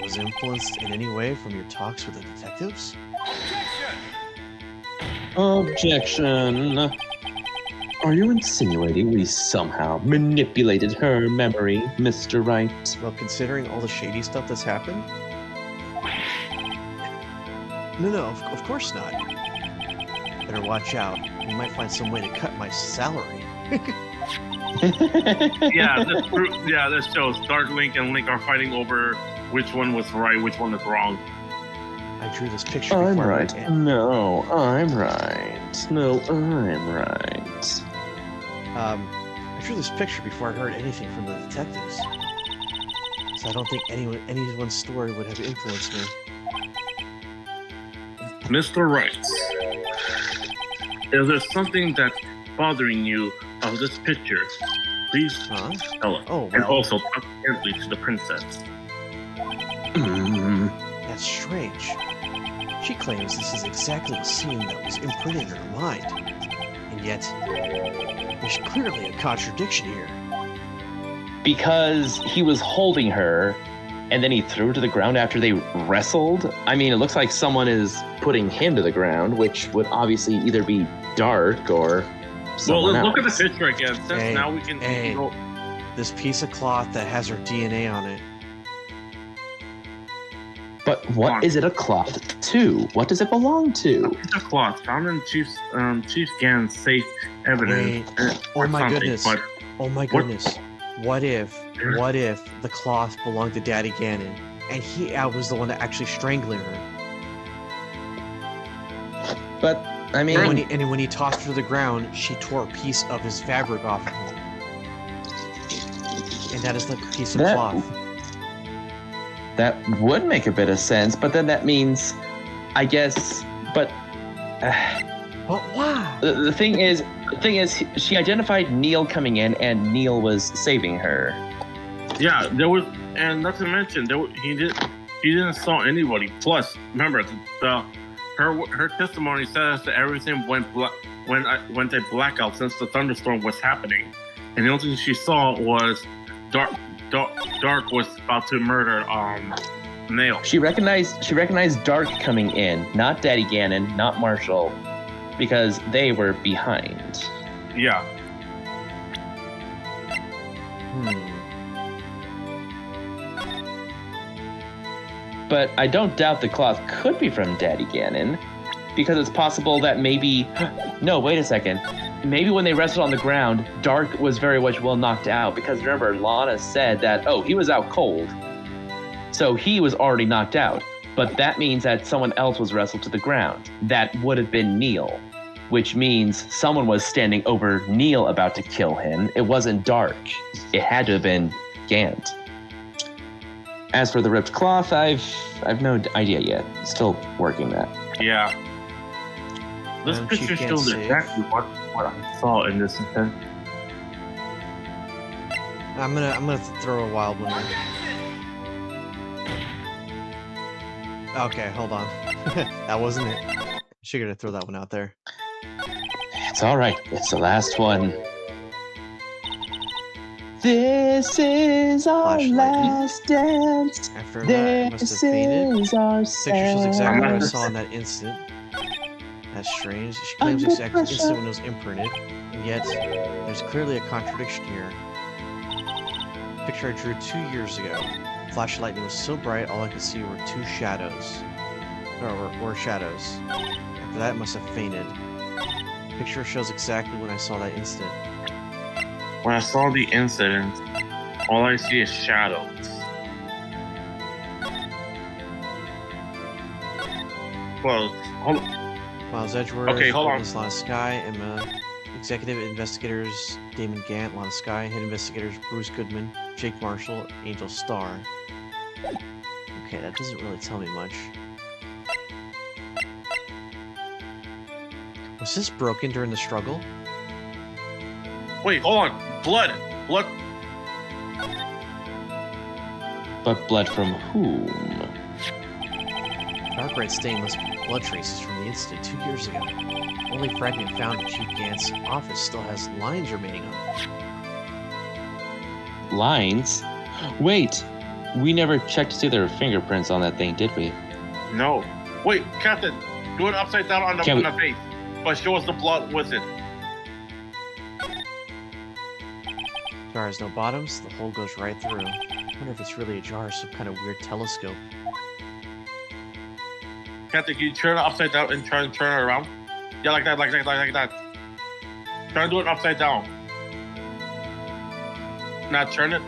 Was it influenced in any way from your talks with the detectives? Objection! Are you insinuating we somehow manipulated her memory, Mr. Wright? Well, considering all the shady stuff that's happened? No, of course not. Better watch out. We might find some way to cut my salary. This shows Dark Link and Link are fighting over which one was right, which one is wrong. I drew this picture I'm before right. I No, I'm right. No, I'm right. I drew this picture before I heard anything from the detectives. So I don't think anyone's story would have influenced me. Mr. Wright, is there something that's bothering you of this picture? Please Huh? tell us. Oh, And well, also talk carefully to the princess. that's strange. She claims this is exactly the scene that was imprinted in her mind. And yet, there's clearly a contradiction here. Because he was holding her, and then he threw her to the ground after they wrestled? I mean, it looks like someone is putting him to the ground, which would obviously either be Dark or Well, someone let's else. look at the picture again, since Hey, now we can hey. go. This piece of cloth that has her DNA on it. But what is it a cloth to? What does it belong to? It's a cloth found in Chief Gan's safe evidence. Oh or my something, goodness. But Oh my goodness. What if the cloth belonged to Daddy Ganon, and he was the one that actually strangling her? But, I mean... And when he tossed her to the ground, she tore a piece of his fabric off of him. And that is the piece of cloth. That would make a bit of sense, but then that means, I guess, but But why? The thing is, she identified Neil coming in, and Neil was saving her. Yeah, there was, and not to mention, he didn't saw anybody. Plus, remember, her testimony says that everything went a blackout since the thunderstorm was happening, and the only thing she saw was Dark was about to murder Neil. She recognized Dark coming in, not Daddy Ganon, not Marshall, because they were behind. Yeah. But I don't doubt the cloth could be from Daddy Ganon, because it's possible that maybe... No, wait a second. Maybe when they wrestled on the ground, Dark was very much well knocked out, because remember, Lana said that, oh, he was out cold. So he was already knocked out. But that means that someone else was wrestled to the ground. That would have been Neil, which means someone was standing over Neil about to kill him. It wasn't Dark. It had to have been Gant. As for the ripped cloth, I've no idea yet. Still working that. Yeah. This And picture you can't shows save. exactly what I saw in this instance. I'm gonna throw a wild one here. Okay, hold on. That wasn't it. She gonna throw that one out there. It's all right. It's the last one. This is our Flashlight. last dance. After that, I must have This fainted. is our Picture shows exactly what I sad. saw in that instant. That's strange. She claims the exact instant when it was imprinted, and yet there's clearly a contradiction here. Picture I drew 2 years ago. Flash lightning was so bright, all I could see were two shadows. Or shadows. After that, I must have fainted. Picture shows exactly when I saw that instant. When I saw the incident, all I see is shadows. Well, hold on. Miles Edgeworth, Okay, hold on. Miss Lana Sky, Emma, Executive Investigators Damon Gant, Lana Sky, Head Investigators Bruce Goodman, Jake Marshall, Angel Starr. Okay, that doesn't really tell me much. Was this broken during the struggle? Wait, hold on. Blood. But blood from whom? Dark red stain must be blood traces from the incident 2 years ago. Only fragment found in Chief Gant's office still has lines remaining on it. Lines? Wait, we never checked to see there were fingerprints on that thing, did we? No. Wait, Captain. Do it upside down on Can the face. But show us the blood with it. Jar has no bottoms, the hole goes right through. I wonder if it's really a jar or some kind of weird telescope. Captain, can you turn it upside down and try and turn it around? Yeah, like that. Try and do it upside down. Now turn it.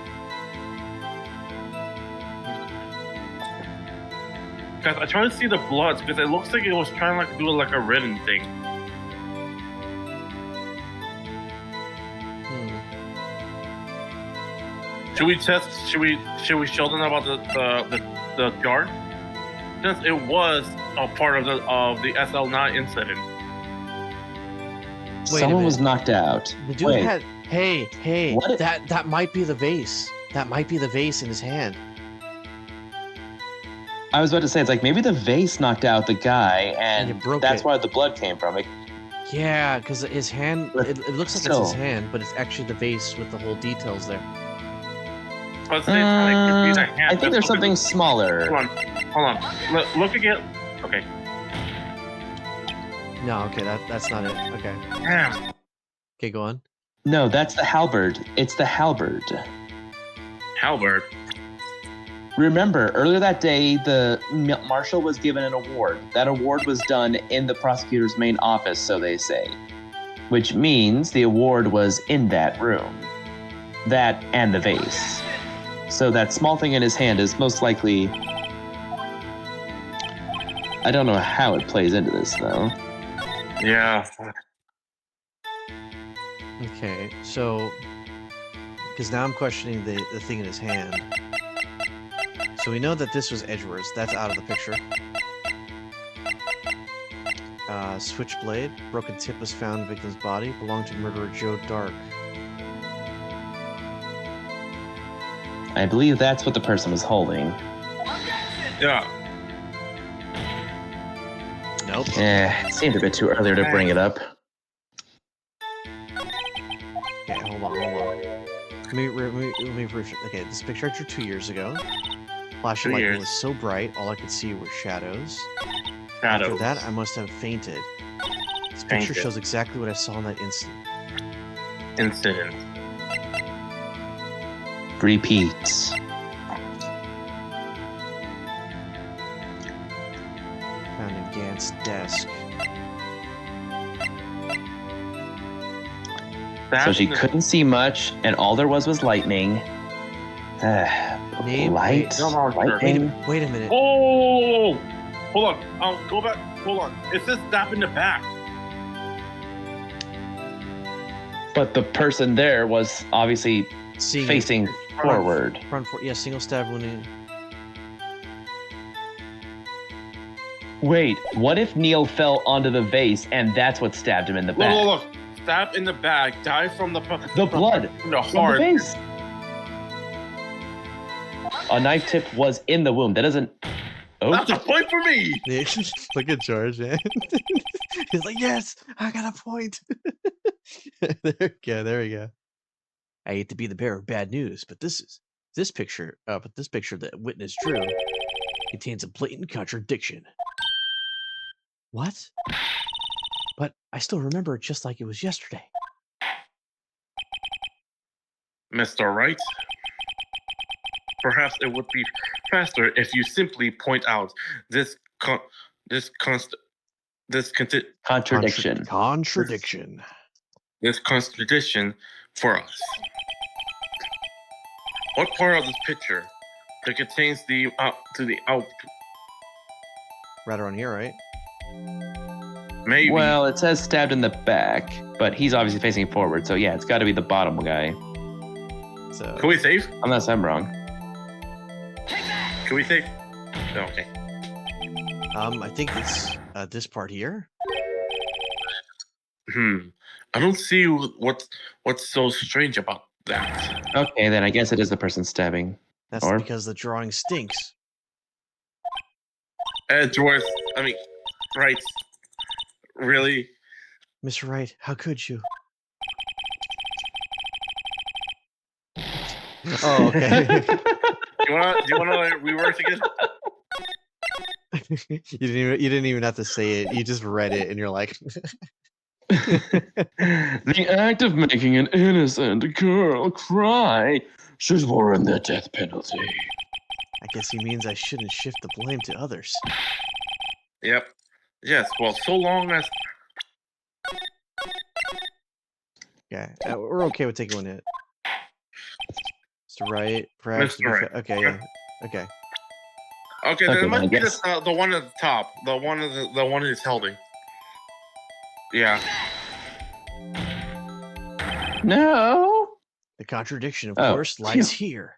Guys, I try to see the blood because it looks like it was trying to do like a written thing. Should we test? Should we show them about the jar? Since it was a part of the SL9 incident. Wait a Someone was minute. knocked out. The dude Wait. had... Hey, What? that might be the vase. That might be the vase in his hand. I was about to say, it's like maybe the vase knocked out the guy, And and it broke that's it. why the blood came from it. Yeah, because his hand... But It looks like still. it's his hand, but it's actually the vase with the whole details there. But at the same time, it could be the hand. I think there's something smaller. Hold on. Look again. Okay. No, okay, that's not it. Okay. Damn. Okay, go on. No, that's the halberd. It's the halberd. Halberd. Remember, earlier that day, the marshal was given an award. That award was done in the prosecutor's main office, so they say. Which means the award was in that room. That and the vase. So that small thing in his hand is most likely... I don't know how it plays into this, though. Yeah. Okay, so... Because now I'm questioning the thing in his hand. So we know that this was Edgeworth's. That's out of the picture. Switchblade. Broken tip was found in the victim's body. Belonged to murderer Joe Dark. I believe that's what the person was holding. Yeah. Nope. It seemed a bit too early to bring it up. Okay, hold on. Let me refresh. Okay, this picture I drew 2 years ago. Flashing 2 light years. was so bright, all I could see were shadows. After Shadows. that, I must have fainted. This picture Fainted. shows exactly what I saw in that instant. Incident. Repeats. Found in Gant's desk. So she couldn't see much, and all there was lightning. Name- Light? No, no, sure. Lightning? Wait a minute. Oh! Hold on. I'll go back. Hold on. It says stab in the back. But the person there was obviously Seeing facing forward. Yeah, single stab wound. Wait, what if Neil fell onto the vase and that's what stabbed him in the back? Look. Stab in the back. Die from the blood from the From the heart. vase. A knife tip was in the womb. That doesn't. Oh, That's a point for me. Look at George, man. He's like, yes, I got a point. There we go. I hate to be the bearer of bad news, but this picture that witness drew contains a blatant contradiction. What? But I still remember it just like it was yesterday. Mr. Wright. Perhaps it would be faster if you simply point out this contradiction. Contradiction. this contradiction for us. What part of this picture that contains the out? Right around here, right? Maybe. Well, it says stabbed in the back, but he's obviously facing forward, so yeah, it's got to be the bottom guy. So Can we save? Unless I'm wrong. Can we save? No, okay. I think it's this part here. I don't see what's so strange about that. Okay, then I guess it is the person stabbing. That's Or- because the drawing stinks. Edgeworth, I mean, right? Really? Mr. Wright, how could you? Oh, okay. Do you wanna reverse again? You didn't even have to say it. You just read it, and you're like, The act of making an innocent girl cry should warrant the death penalty. I guess he means I shouldn't shift the blame to others. Yep. Yes. Well, so long as Yeah, we're okay with taking one hit. Mr. Wright, perhaps. Mr. Wright. Okay, yeah. Okay. okay, then Okay, it must I be guess- the one at the top, the one he's holding. Yeah. No, The contradiction, of Oh, course, lies here.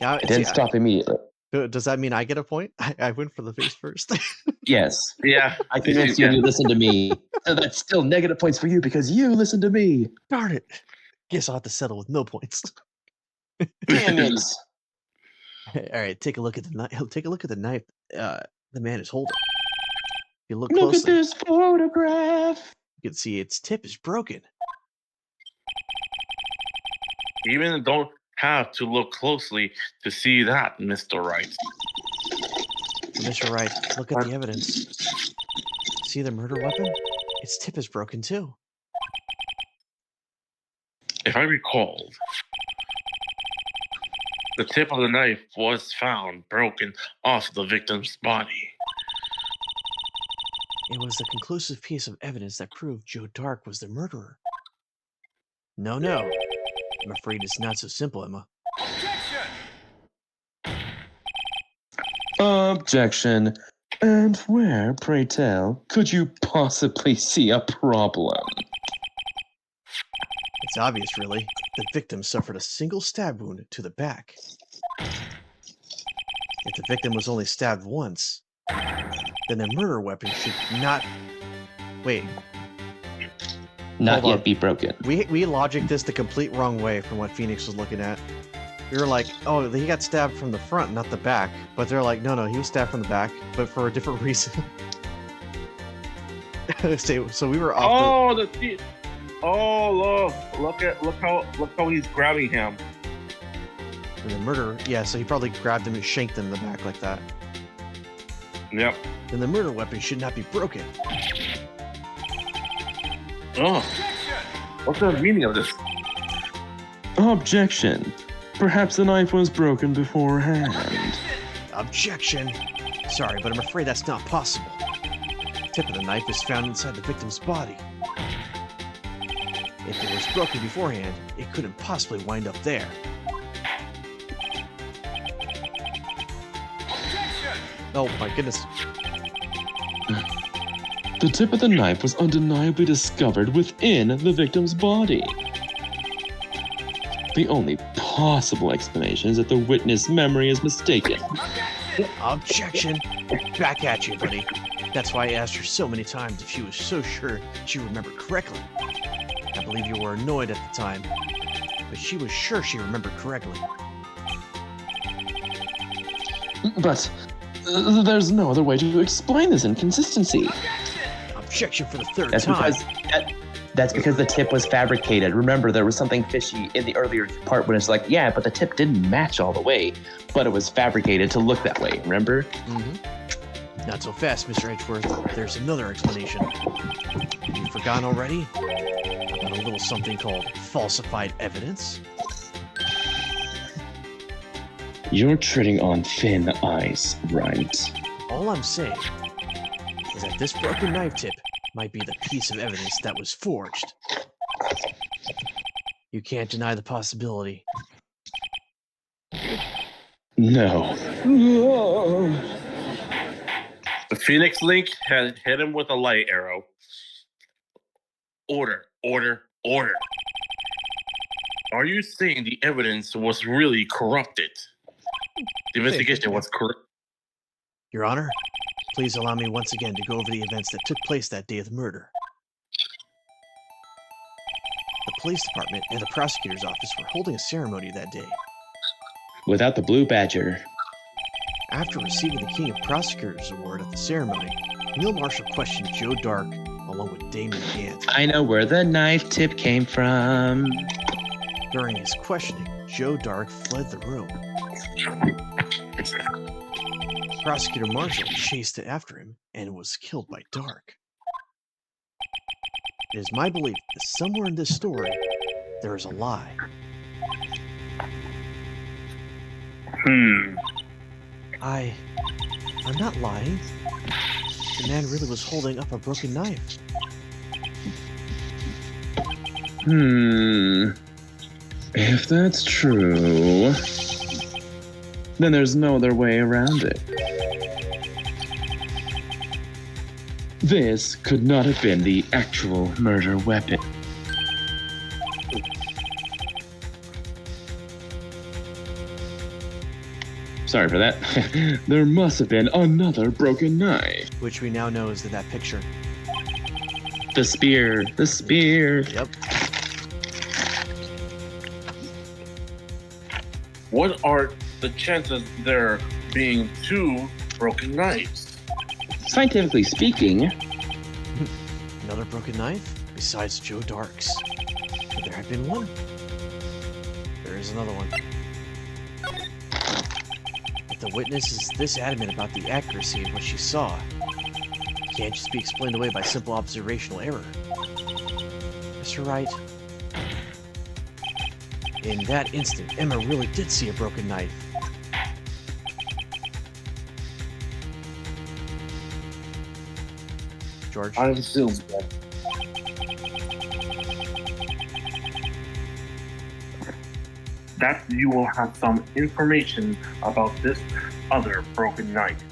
Now, it didn't stop immediately. Does that mean I get a point? I went for the face first. Yes, Yeah. I convinced you Yeah. and you listened to me. So that's still negative points for you because you listened to me. Darn it! Guess I'll have to settle with no points. Damn it. All right, take a look at the knife. Take a look at the knife. The man is holding. If you look Look at closely, this photograph. you can see its tip is broken. Even don't have to look closely to see that, Mr. Wright. Mr. Wright, look at the evidence. See the murder weapon? Its tip is broken too. If I recalled, the tip of the knife was found broken off the victim's body. It was the conclusive piece of evidence that proved Joe Dark was the murderer. No. I'm afraid it's not so simple, Emma. Objection. And where, pray tell, could you possibly see a problem? It's obvious, really. The victim suffered a single stab wound to the back. If the victim was only stabbed once, then the murder weapon should not Wait, Not Hold yet on. be broken. we logicked this the complete wrong way from what Phoenix was looking at. We were like, oh, he got stabbed from the front, not the back. But they're like, no, he was stabbed from the back, but for a different reason. So we were off. Oh, the teeth. Oh, look how he's grabbing him. The murder. Yeah, so he probably grabbed him and shanked him in the back like that. Yep. Then the murder weapon should not be broken. Oh, what's the meaning of this? Objection. Perhaps the knife was broken beforehand. Objection. Sorry, but I'm afraid that's not possible. The tip of the knife is found inside the victim's body. If it was broken beforehand, it couldn't possibly wind up there. Oh my goodness. The tip of the knife was undeniably discovered within the victim's body. The only possible explanation is that the witness' memory is mistaken. Objection. Back at you, buddy. That's why I asked her so many times if she was so sure she remembered correctly. I believe you were annoyed at the time, but she was sure she remembered correctly. But there's no other way to explain this inconsistency. Objection for the third That's time. because the tip was fabricated. Remember, there was something fishy in the earlier part when it's like, yeah, but the tip didn't match all the way, but it was fabricated to look that way. Remember? Mm-hmm. Not so fast, Mr. Edgeworth. There's another explanation. You've forgotten already? About a little something called falsified evidence? You're treading on thin ice, right? All I'm saying is that this broken knife tip might be the piece of evidence that was forged. You can't deny the possibility. No. The Phoenix Link had hit him with a light arrow. Order. Are you saying the evidence was really corrupted? The investigation was corrupt. Your Honor, please allow me once again to go over the events that took place that day of the murder. The police department and the prosecutor's office were holding a ceremony that day. Without the blue badger. After receiving the King of Prosecutors Award at the ceremony, Neil Marshall questioned Joe Dark along with Damon Gant. I know where the knife tip came from. During his questioning, Joe Dark fled the room. Prosecutor Marshall chased after him and was killed by Dark. It is my belief that somewhere in this story, there is a lie. I'm not lying. The man really was holding up a broken knife. If that's true, then there's no other way around it. This could not have been the actual murder weapon. Sorry for that. There must have been another broken knife. Which we now know is that picture. The spear. The spear. Yep. What are the chances there being two broken knives? Scientifically speaking, Another broken knife? Besides Joe Dark's. Could there have been one? There is another one. But the witness is this adamant about the accuracy of what she saw. It can't just be explained away by simple observational error. Mr. Wright, in that instant, Emma really did see a broken knife. George? I assume that you will have some information about this other broken knife.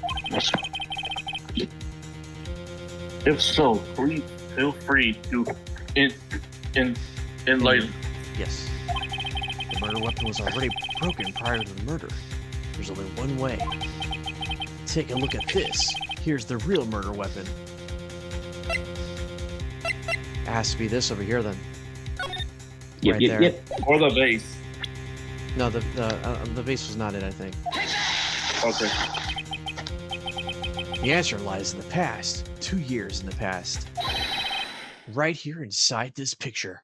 If so, please feel free to enlighten. Yes. The murder weapon was already broken prior to the murder. There's only one way. Take a look at this. Here's the real murder weapon. Has to be this over here then. Yep, Right yep, there. yep. Or the base. No, the base was not it, I think. Okay. The answer lies in the past. 2 years in the past. Right here inside this picture.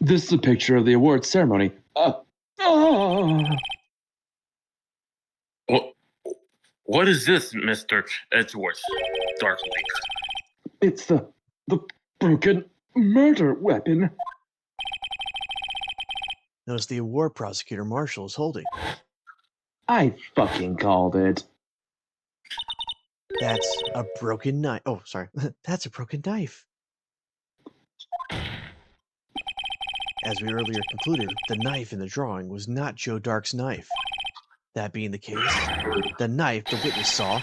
This is a picture of the awards ceremony. What is this, Mr. Edgeworth? Dark Lake. It's the broken murder weapon. Notice the award prosecutor Marshall is holding. I fucking called it. That's a broken knife. Oh, sorry. That's a broken knife. As we earlier concluded, the knife in the drawing was not Joe Dark's knife. That being the case, the knife the witness saw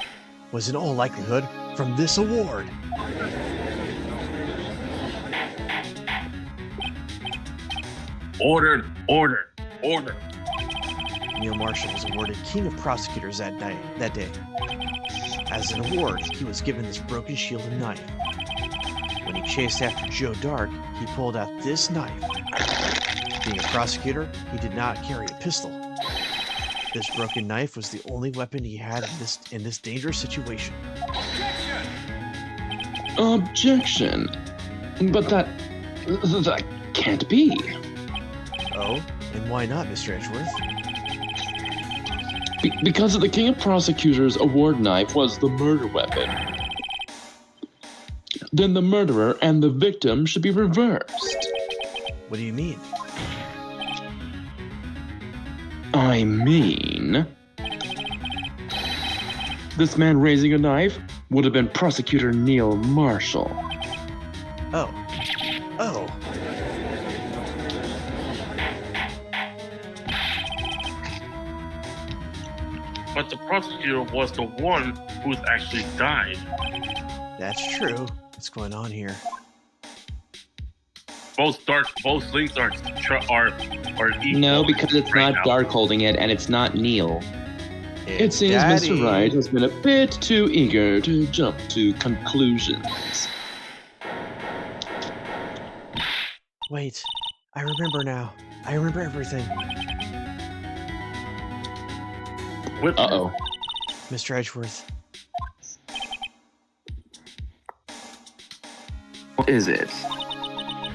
was in all likelihood from this award. Order. Neil Marshall was awarded King of Prosecutors that day. As an award, he was given this broken shield and knife. When he chased after Joe Dark, he pulled out this knife. Being a prosecutor, he did not carry a pistol. This broken knife was the only weapon he had in this dangerous situation. Objection. But that can't be. Oh, and why not, Mr. Edgeworth? Because the King of Prosecutors award knife was the murder weapon. Then the murderer and the victim should be reversed. What do you mean? I mean, this man raising a knife would have been Prosecutor Neil Marshall. Oh. But the prosecutor was the one who's actually died. That's true. What's going on here? Both links are equal. No, because it's right not now. Dark holding it, and it's not Neil. It seems Daddy. Mr. Wright has been a bit too eager to jump to conclusions. Wait, I remember now. I remember everything. Uh-oh. Mr. Edgeworth, What is it?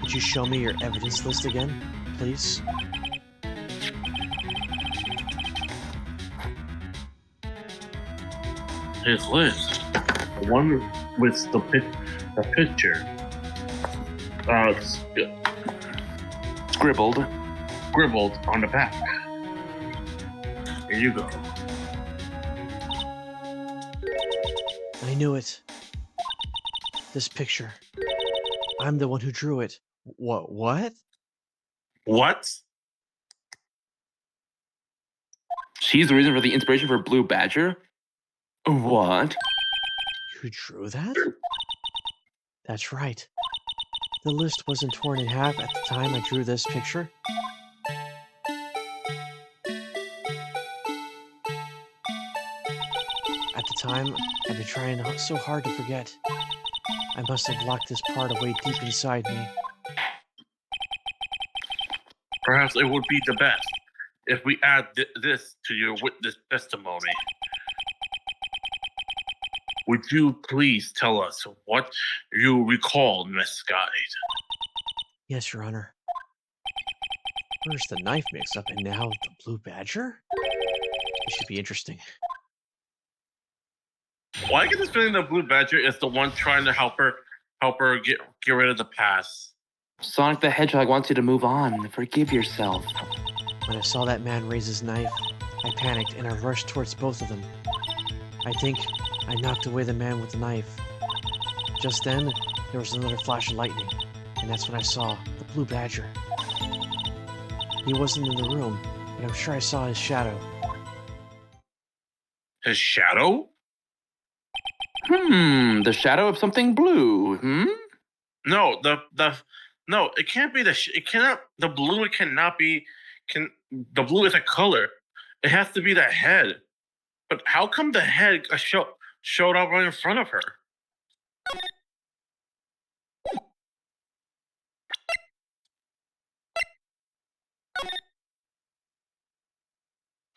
could you show me your evidence list again, please? His list, the one with the picture, Scribbled. scribbled on the back. Here you go. I knew it. This picture. I'm the one who drew it. What? What? She's the reason for the inspiration for Blue Badger? What? You drew that? That's right. The list wasn't torn in half at the time I drew this picture. At the time, I've been trying so hard to forget. I must have locked this part away deep inside me. Perhaps it would be the best if we add this to your witness testimony. Would you please tell us what you recall, Miss Guide? Yes, Your Honor. First the knife mix-up, and now the blue badger? It should be interesting. Well, I get this feeling the Blue Badger is the one trying to help her get rid of the past. Sonic the Hedgehog wants you to move on. Forgive yourself. When I saw that man raise his knife, I panicked and I rushed towards both of them. I think I knocked away the man with the knife. Just then, there was another flash of lightning, and that's when I saw the blue badger. He wasn't in the room, but I'm sure I saw his shadow. His shadow? The shadow of something blue, No, no, it can't be it cannot, the blue cannot be, the blue is a color. It has to be the head. But how come the head showed up right in front of her.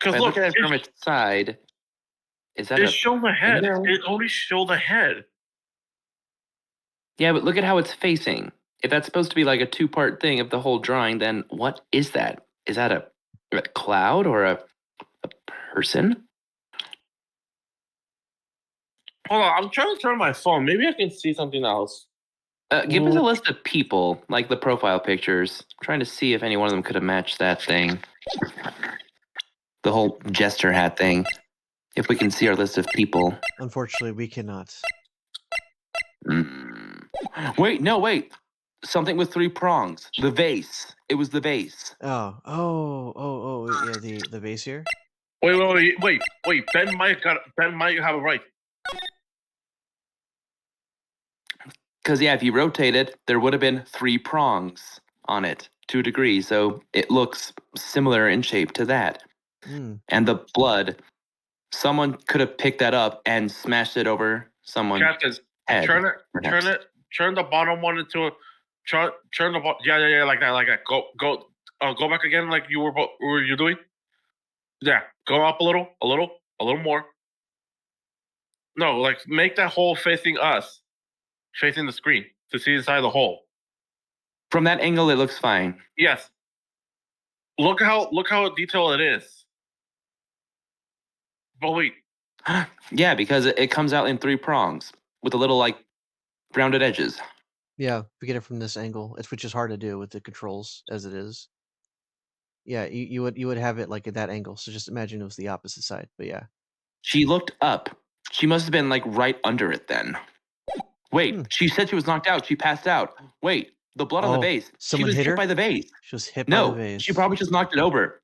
If Because I look, look at it from its side, is that it a showed the head. window? It only showed the head. Yeah, but look at how it's facing. If that's supposed to be like a two-part thing of the whole drawing, then what is that? Is that a cloud or a person? Hold on, I'm trying to turn my phone. Maybe I can see something else. Give us a list of people, like the profile pictures. I'm trying to see if any one of them could have matched that thing. The whole jester hat thing. If we can see our list of people. Unfortunately, we cannot. Wait, no, wait. Something with 3 prongs. The vase. It was the vase. Yeah, the vase here. Wait. Ben might have it right. Because, yeah, if you rotate it, there would have been 3 prongs on it, 2 degrees. So it looks similar in shape to that. Mm. And the blood, someone could have picked that up and smashed it over someone's Captain, head. turn the bottom one into a turn the yeah, like that. Go back again, like you were you doing. Yeah, go up a little more. No, like make that hole facing us, facing the screen to see inside the hole. From that angle, it looks fine. Yes. Look how detailed it is. But wait, Yeah, because it comes out in 3 prongs with a little, like, rounded edges. Yeah, we get it from this angle. Which is hard to do with the controls as it is. Yeah, you would have it like at that angle. So just imagine it was the opposite side. But yeah. She looked up. She must have been, like, right under it then. Wait, she said she was knocked out. She passed out. Wait, the blood on the Oh, vase. someone she was hit her? by the vase. She was hit by the No, vase. she probably just knocked it over.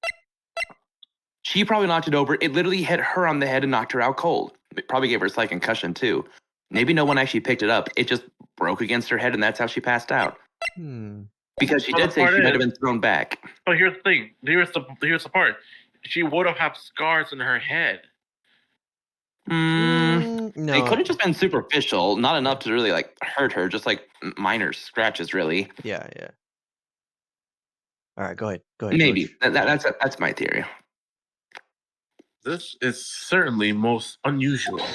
She probably knocked it over. It literally hit her on the head and knocked her out cold. It probably gave her a slight concussion too. Maybe no one actually picked it up. It just broke against her head and that's how she passed out. Because she Well, did the say part she might have is- been thrown back. but here's the thing. Here's the part. She would have had scars in her head. They No. could have just been superficial, not enough to really like hurt her, just like minor scratches, really. Yeah. All right, go ahead. Maybe George. that's my theory. This is certainly most unusual.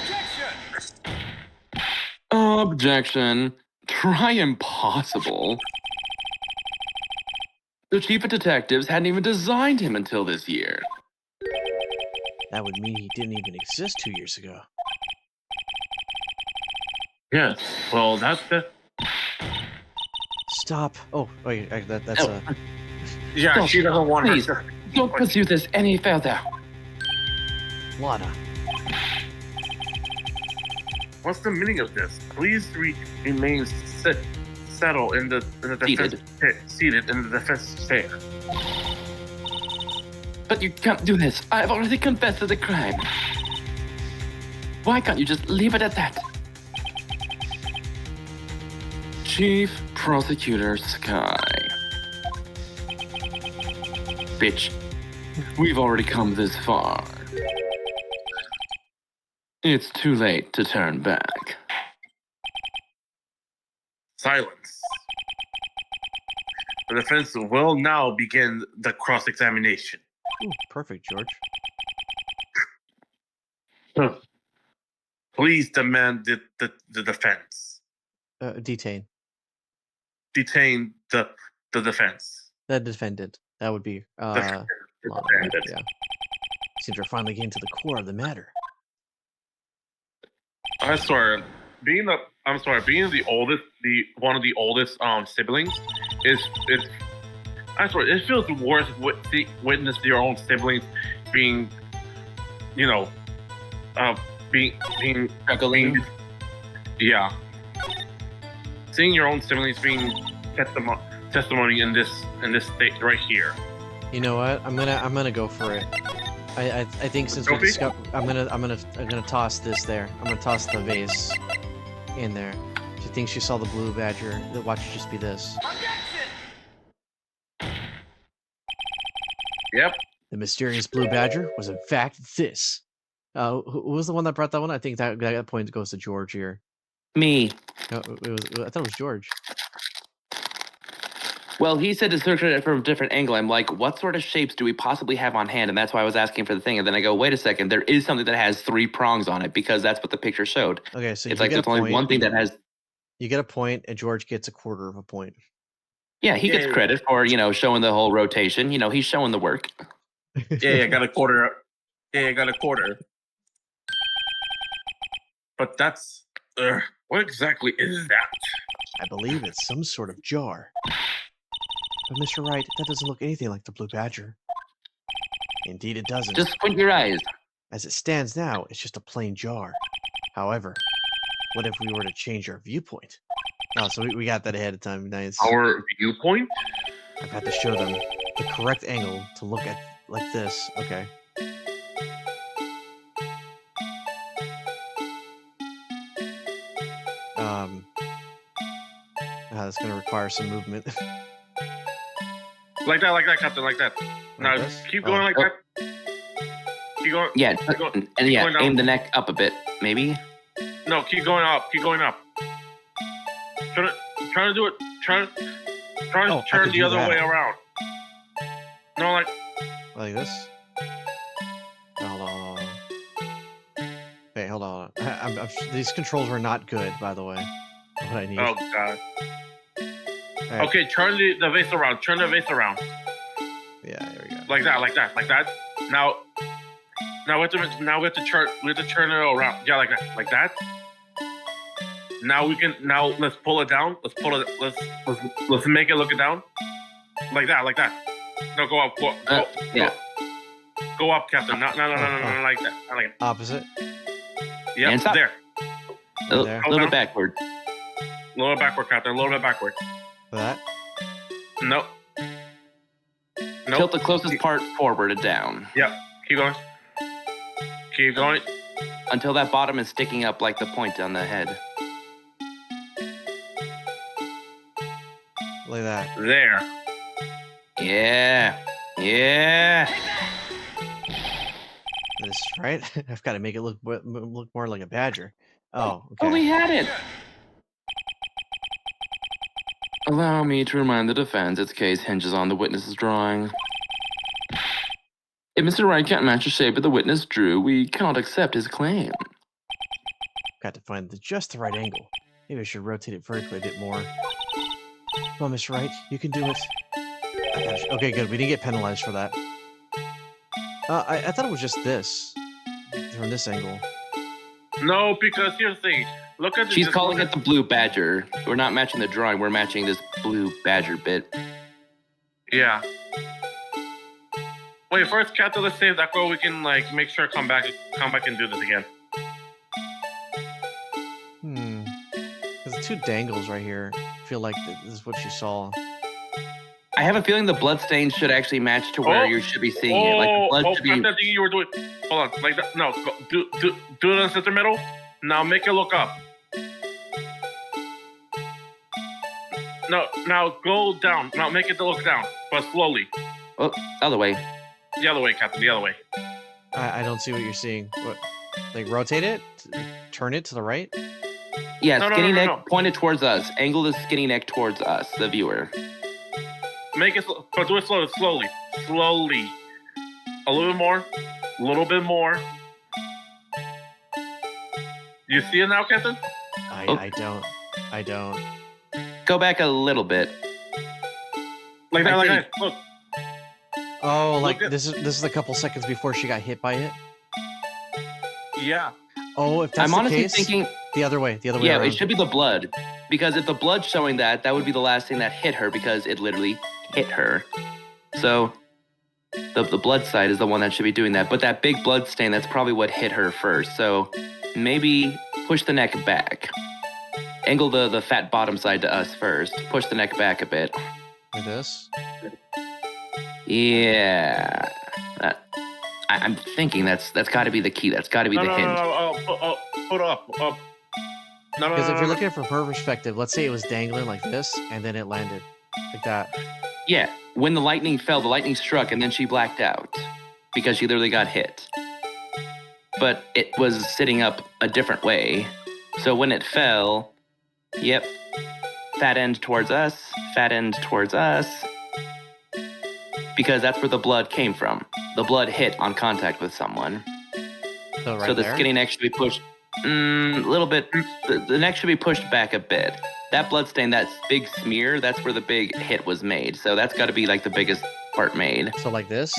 Objection. Try impossible. The chief of detectives hadn't even designed him until this year. That would mean he didn't even exist 2 years ago. Yes. Well, that's the. Stop. Oh, wait, that's Oh. Yeah, Stop. she doesn't want Please. her. Don't pursue this any further. Lana. What's the meaning of this? Please remain settled in the defense seated in the defense chair. But you can't do this. I've already confessed to the crime. Why can't you just leave it at that? Chief Prosecutor Sky. Bitch, we've already come this far. It's too late to turn back. Silence. The defense will now begin the cross-examination. Ooh, perfect, George. Please demand the defense. Detain. Detain the defense. The defendant. That would be The Lana. defendant. Yeah. Seems we're finally getting to the core of the matter. I swear, being the oldest, one of the oldest siblings is I swear it feels worse witness your own siblings being, being Struggling. yeah, seeing your own siblings being testimony in this state right here. You know what? I'm gonna go for it. I think since we Trophy? discovered, I'm gonna toss this there. I'm gonna toss the vase in there. She thinks she saw the blue badger. Watch it just be this. Yep. The mysterious blue badger was in fact this. Who was the one that brought that one? I think that point goes to George here. Me. No, I thought it was George. Well, he said to search it from a different angle. I'm like, what sort of shapes do we possibly have on hand? And that's why I was asking for the thing. And then I go, wait a second, there is something that has 3 prongs on it because that's what the picture showed. Okay, so It's you like get there's a only point. one thing that has. You get a point, and George gets a quarter of a point. Yeah, he gets Yeah. credit for showing the whole rotation. He's showing the work. Yeah, I got a quarter. Yeah, I got a quarter. But that's what exactly is that? I believe it's some sort of jar. But Mr. Wright, that doesn't look anything like the blue badger. Indeed, it doesn't. Just squint your eyes. As it stands now, it's just a plain jar. However, what if we were to change our viewpoint? Oh, so we got that ahead of time. Nice. Our viewpoint? I've had to show them the correct angle to look at like this. Okay. That's going to require some movement. Like that, Captain, like that. Now this? keep going like that. Keep going. Yeah, Keep going, and yeah, going down. aim the neck up a bit, maybe. No, keep going up. Keep going up. Trying to do it. Trying I to turn could the do other that. way around. No, Like this? Oh, hold on. Wait, hold on. These controls were not good, by the way. What I need. oh god. Alright. Okay, turn the vase around. Turn the vase around. Yeah, here we go. Like that. Now we have to turn it around. Yeah, like that. Now let's pull it down. Let's make it look it down. Like that. No, go up. Yeah. Go up, Captain. No, like that. Not like that. Opposite. Yep, And stop. there. A little, There. little bit backward. A little bit backward, Captain. A little bit backward. That. Nope. Tilt the closest part forward and down Yep. Keep going. Keep going. until that bottom is sticking up like the point on the head. Like that. There. Yeah. This right? I've got to make it look more like a badger. Oh, okay. Oh, we had it. Allow me to remind the defense its case hinges on the witness's drawing. If Mr. Wright can't match the shape of the witness drew, we cannot accept his claim. Got to find just the right angle. Maybe I should rotate it vertically a bit more. Come on, Mr. Wright, you can do it. Okay, good. We didn't get penalized for that. I thought it was just this from this angle. No, because here's the thing. Look at She's calling it the blue badger. We're not matching the drawing, we're matching this blue badger bit. Yeah. Wait, first, Captain, let's save that way we can make sure come back and do this again. There's 2 dangles right here. I feel like this is what you saw. Oh, I have a feeling the blood stain should actually match to where you should be seeing it. Like the blood should be. Captain, I think you were doing. Hold on, like that. No, do it in the center middle. Now make it look up. No, now go down. Now make it look down, but slowly. Oh, other way. The other way, Captain. The other way. I don't see what you're seeing. What? Like rotate it? Turn it to the right? Yeah, No, skinny neck no. pointed towards us. Angle the skinny neck towards us, the viewer. Make it, but do it slowly. A little bit more. A little bit more. You see it now, Captain? I don't. Go back a little bit. Like that, I like think- that. Look. Oh, like Look at- this is a couple seconds before she got hit by it. Yeah. Oh, if that's I'm the honestly case, thinking, the other way yeah, around. it should be the blood. Because if the blood's showing that, that would be the last thing that hit her because it literally hit her. So the blood side is the one that should be doing that. But that big blood stain, that's probably what hit her first. So maybe push the neck back. Angle the fat bottom side to us first. Push the neck back a bit. Like this. Yeah. I'm thinking that's got to be the key. That's got to be the hinge. No. Put up. No. Because if you're looking at it from her perspective, let's say it was dangling like this, and then it landed like that. Yeah, when the lightning fell, the lightning struck, and then she blacked out because she literally got hit. but it was sitting up a different way. So when it fell, yep, fat end towards us, fat end towards us, because that's where the blood came from. The blood hit on contact with someone. So right So the there? skinny neck should be pushed a little bit. The neck should be pushed back a bit. That blood stain, that big smear, that's where the big hit was made. So that's got to be like the biggest part made. So like this?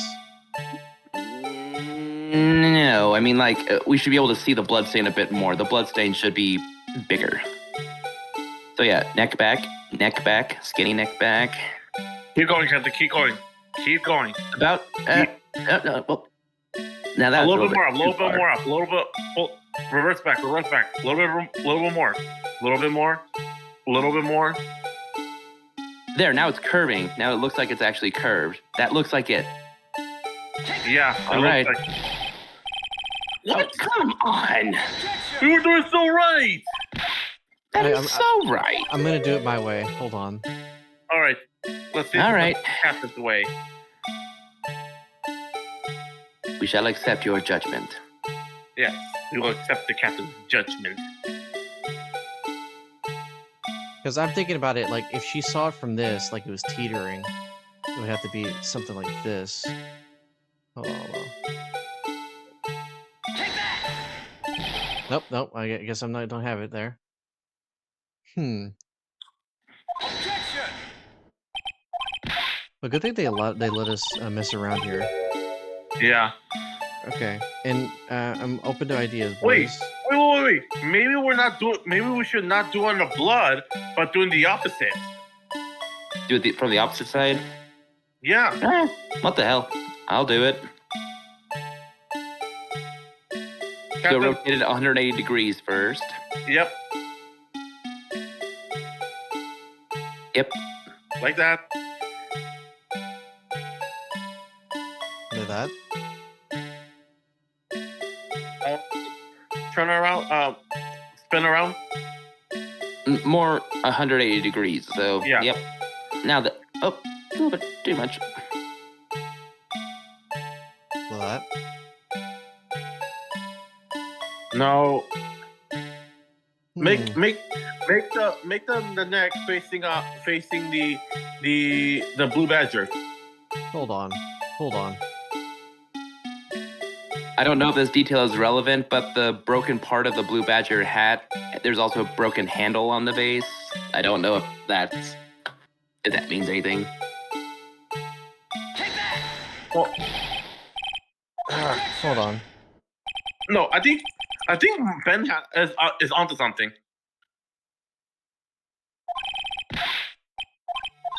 No, I mean like we should be able to see the blood stain a bit more. The blood stain should be bigger. So yeah, neck back, skinny neck back. Keep going, Captain. Keep going. Keep going. About well, now that's A little bit more up. too A little bit far. more up. A little bit. Reverse back. Reverse back. A little bit more. A little bit more. A little bit more. There, now it's curving. Now it looks like it's actually curved. That looks like it. Yeah. it All looks right. like- What? Come on. We were doing so right. That Hey, is so right. I'm gonna do it my way. Hold on. All right. Let's see. All right. Captain's way. We shall accept your judgment. Yes. We will accept the captain's judgment. Because I'm thinking about it, like, if she saw it from this, like it was teetering, it would have to be something like this. Hold on. Nope. I guess I don't have it there. But good thing they let us mess around here. Yeah. Okay, and I'm open to ideas, Wait. boys. Wait. Maybe we're not doing. Maybe we should not do on the blood, but doing the opposite. Do it from the opposite side? Yeah. What the hell? I'll do it. Go Captain. rotate it 180 degrees first. Yep. Yep. Like that. Do that. Turn around. Spin around. More 180 degrees. So, Yeah. Yep. Now the... Oh, a little bit too much. Do that. No. Make Hmm. the neck facing the blue badger. Hold on. I don't know if this detail is relevant, but the broken part of the Blue Badger hat, there's also a broken handle on the base. I don't know if that means anything. Well, Hold on. no, I think Ben is onto something.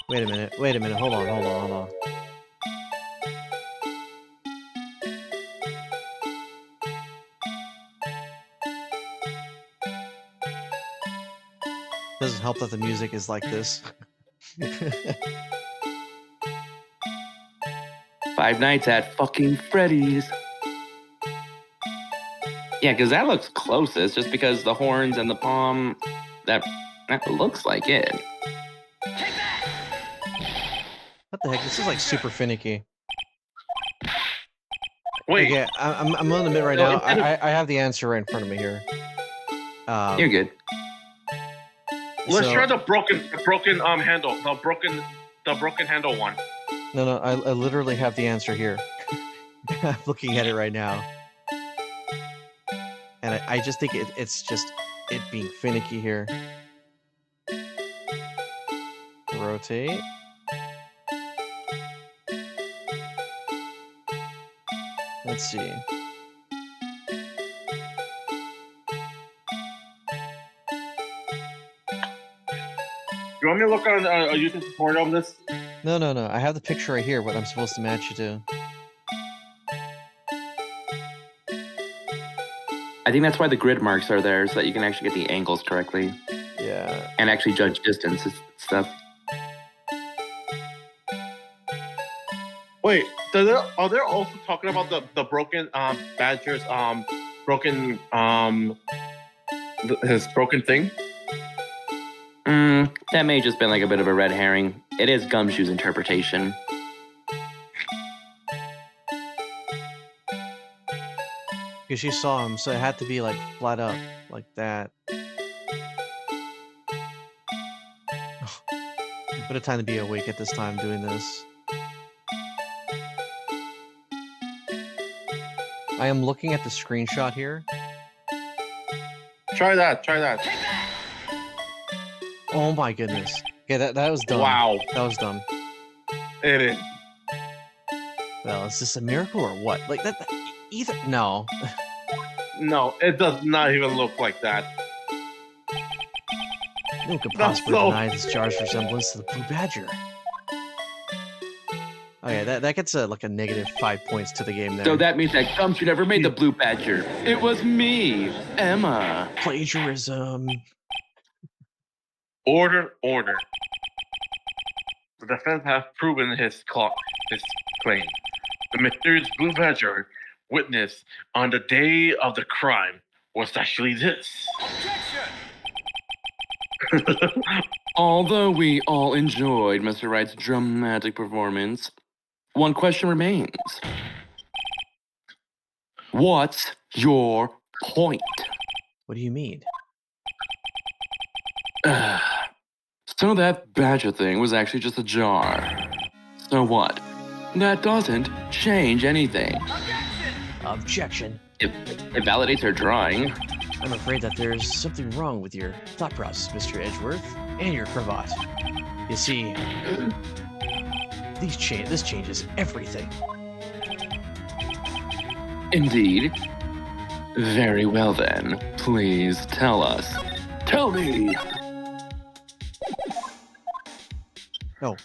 Wait a minute. Hold on. Doesn't help that the music is like this. Five Nights at fucking Freddy's. Yeah, because that looks closest, just because the horns and the palm, that looks like it. What the heck? This is like super finicky. Wait. Okay, I'm gonna admit right No, now, I have the answer right in front of me here. You're good. Let's so- try the broken handle. The broken handle one. No, I literally have the answer here. I'm looking at it right now. And I just think it's just it being finicky here. Rotate. Let's see. You want me to look on a YouTube tutorial of this? No. I have the picture right here, what I'm supposed to match you to. I think that's why the grid marks are there, so that you can actually get the angles correctly Yeah. and actually judge distance and stuff. Wait, are they also talking about the broken badger's broken his broken thing? That may have just been like a bit of a red herring. It is Gumshoe's interpretation. because she saw him, so it had to be like flat up, like that. A bit of time to be awake at this time doing this. I am looking at the screenshot here. Try that. Try that. Oh my goodness. Okay, that was dumb. Wow. That was dumb. It is. Well, is this a miracle or what? Like that either no. No, it does not even look like that. No one could That's possibly so- deny this jar's resemblance to the blue badger. Okay, that gets like a negative 5 points to the game there. So that means that Gumshoe never made the blue badger. It was me, Emma. Plagiarism. Order, order. The defense has proven his claim. The mysterious blue badger witnessed on the day of the crime was actually this. Although we all enjoyed Mr. Wright's dramatic performance, one question remains. What's your point? What do you mean? So that badger thing was actually just a jar. So what? That doesn't change anything. Objection. It validates her drawing. I'm afraid that there's something wrong with your thought process, Mr. Edgeworth, and your cravat. You see, this changes everything. Indeed. Very well then. Please tell us. Tell me! No.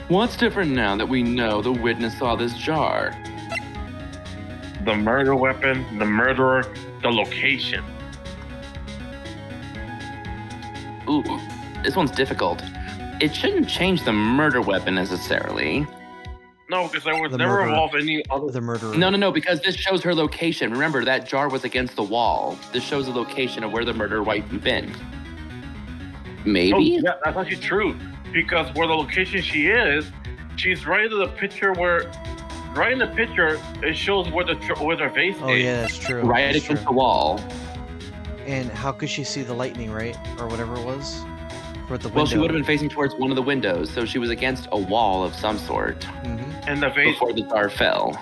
What's different now that we know the witness saw this jar? The murder weapon, the murderer, the location. Ooh, this one's difficult. It shouldn't change the murder weapon necessarily. No, because there was The never murderer. involved any other. The murderer. No, because this shows her location. Remember, that jar was against the wall. This shows the location of where the murder might have been. Oh, Maybe? yeah, that's actually true. Because where the location she is, she's right in the picture where, right in the picture, it shows where the vase Oh is. yeah, that's true. Right That's against true. the wall. And how could she see the lightning, right? Or whatever it was? Or at the window. Well, she would have been facing towards one of the windows, so she was against a wall of some sort And the vase. before the jar fell.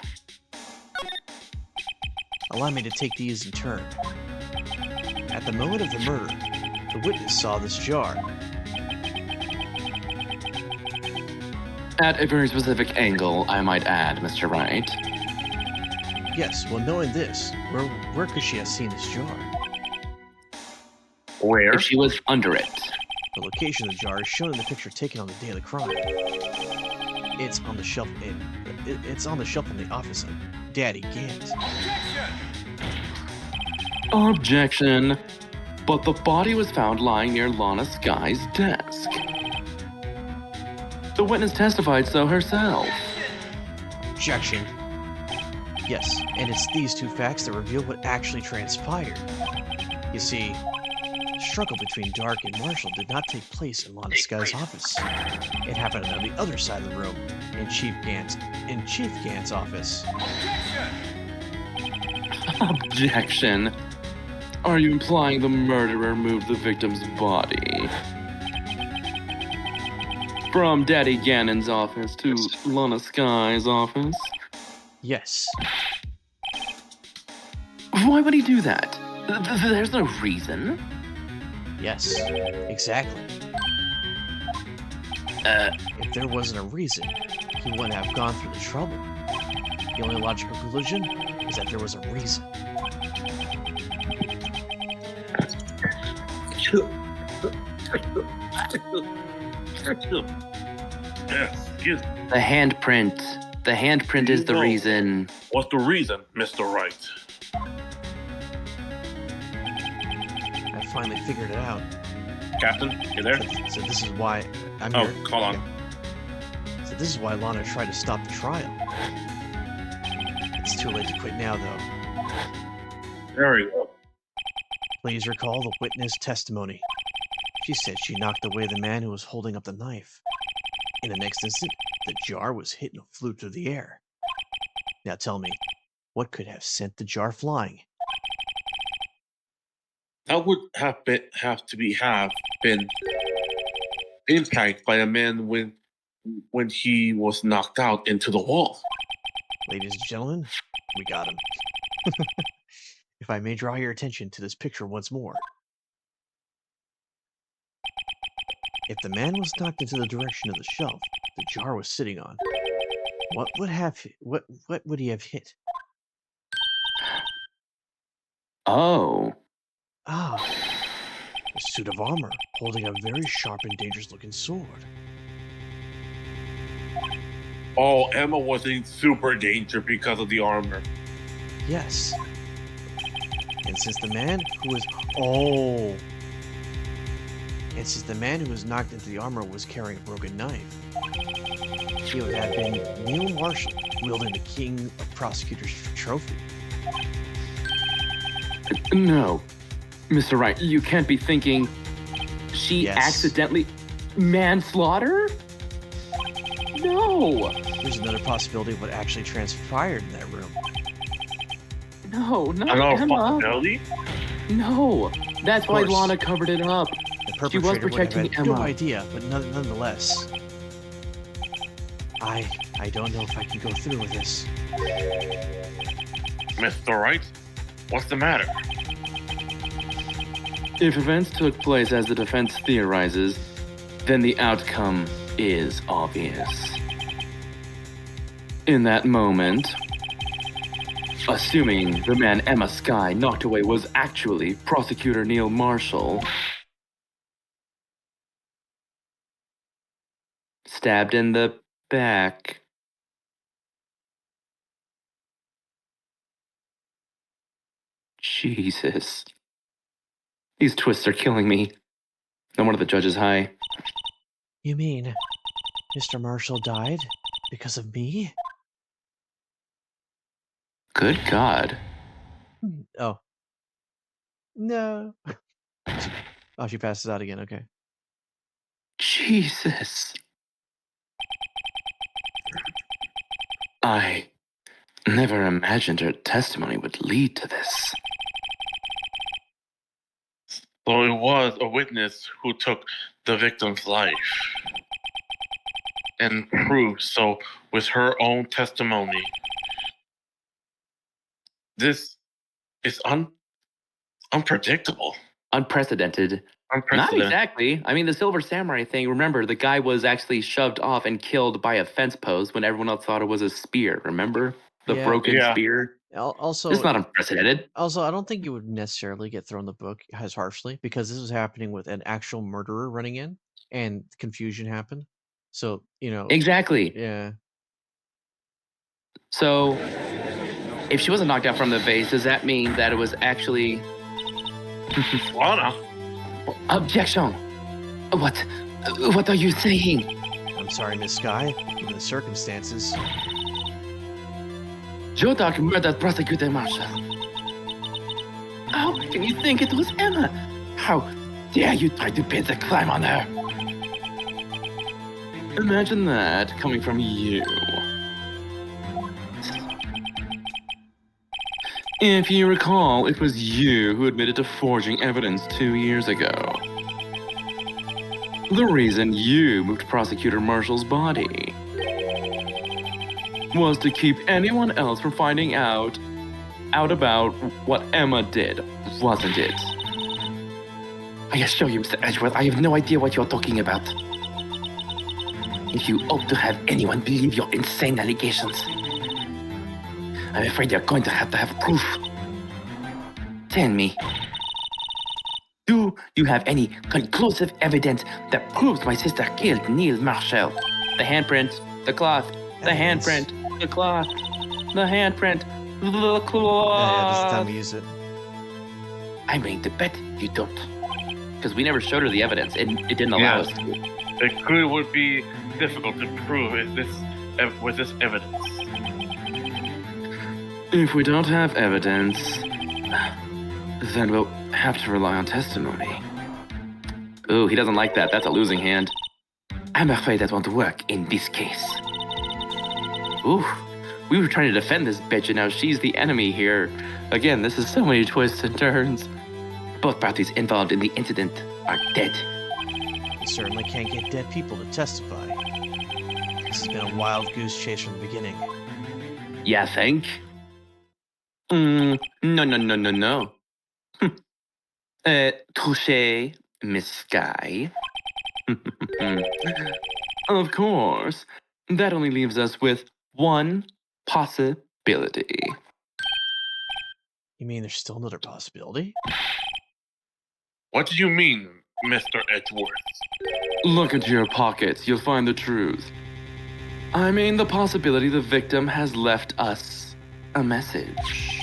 Allow me to take these in turn. At the moment of the murder, the witness saw this jar. At a very specific angle, I might add, Mr. Wright. Yes, well knowing this, where could she have seen this jar? Where? If she was under it. The location of the jar is shown in the picture taken on the day of the crime. It's on the shelf it's on the shelf in the office of Daddy Gant. Objection. But the body was found lying near Lana Sky's desk. The witness testified so herself. Objection. Yes, and it's these two facts that reveal what actually transpired. You see, the struggle between Dark and Marshall did not take place in Lana Sky's office. It happened on the other side of the room, in Chief Gant's office. Objection. Are you implying the murderer moved the victim's body from Daddy Gannon's office to Lana Sky's office? Yes. Why would he do that? There's no reason. Yes. Exactly. If there wasn't a reason, he wouldn't have gone through the trouble. The only logical conclusion is that there was a reason. Excuse me. The handprint. The handprint is the No. reason. What's the reason, Mr. Wright? I finally figured it out. Captain, you there? So this is why I'm Oh, here. hold on. Okay. So this is why Lana tried to stop the trial. It's too late to quit now, though. There we go. Please recall the witness testimony. She said she knocked away the man who was holding up the knife. In the next instant, the jar was hit and flew through the air. Now tell me, What could have sent the jar flying? That would have been impact by a man when he was knocked out into the wall. Ladies and gentlemen, we got him. If I may draw your attention to this picture once more. If the man was knocked into the direction of the shelf the jar was sitting on, what would he have hit? Oh. Ah, a suit of armor holding a very sharp and dangerous looking sword. Oh, Emma was in super danger because of the armor. Yes. And since the man who was the man who was knocked into the armor was carrying a broken knife, he would have been Neil Marshall wielding the King of Prosecutors trophy. No. Mr. Wright, you can't be thinking she Yes. accidentally manslaughter? No. There's another possibility of what actually transpired in that room. No, not Another Emma. possibility? No. That's why course. Lana covered it up. The She was perpetrator would protecting have had no Emma. idea, but nonetheless, I don't know if I can go through with this. Mr. Wright, what's the matter? If events took place as the defense theorizes, then the outcome is obvious. In that moment, assuming the man Emma Skye knocked away was actually Prosecutor Neil Marshall, stabbed in the back. Jesus. These twists are killing me. No wonder the judge is high. You mean Mr. Marshall died because of me? Good God. Oh. No. Oh, she passes out again. Okay. Jesus. I never imagined her testimony would lead to this. So it was a witness who took the victim's life and proved so with her own testimony. This is unpredictable. Unprecedented. Not Unprecedented. exactly. I mean, the Silver Samurai thing, remember, the guy was actually shoved off and killed by a fence post when everyone else thought it was a spear, remember? The Yeah. broken Yeah. spear. Also, It's not unprecedented. Also, I don't think you would necessarily get thrown the book as harshly because this was happening with an actual murderer running in and confusion happened. So, Exactly. yeah. So, if she wasn't knocked out from the vase, does that mean that it was actually... Lana, Objection! What are you saying? I'm sorry, Miss Skye, given the circumstances. Jodak murdered Prosecutor Marshall. How can you think it was Emma? How dare you try to pin the crime on her? Imagine that coming from you. If you recall, it was you who admitted to forging evidence 2 years ago. The reason you moved Prosecutor Marshall's body was to keep anyone else from finding out about what Emma did, wasn't it? I assure you, Mr. Edgeworth, I have no idea what you're talking about. If you hope to have anyone believe your insane allegations, I'm afraid you're going to have proof. Tell me, do you have any conclusive evidence that proves my sister killed Neil Marshall? The handprint, the cloth, the Evidence. handprint, the cloth, the handprint, the Yeah, this is the time cloth. we use it. I'm willing to bet you don't. Because we never showed her the evidence, and it didn't allow Yes. us to. it would be difficult to prove with this evidence. If we don't have evidence, then we'll have to rely on testimony. Ooh, he doesn't like that. That's a losing hand. I'm afraid that won't work in this case. Ooh, We were trying to defend this bitch, and now she's the enemy here. Again, this is so many twists and turns. Both parties involved in the incident are dead. You certainly can't get dead people to testify. This has been a wild goose chase from the beginning. Yeah, think? No. Touché, Miss Sky. Of course. That only leaves us with one possibility. You mean there's still another possibility? What do you mean, Mr. Edgeworth? Look into your pockets, you'll find the truth. I mean the possibility the victim has left us a message.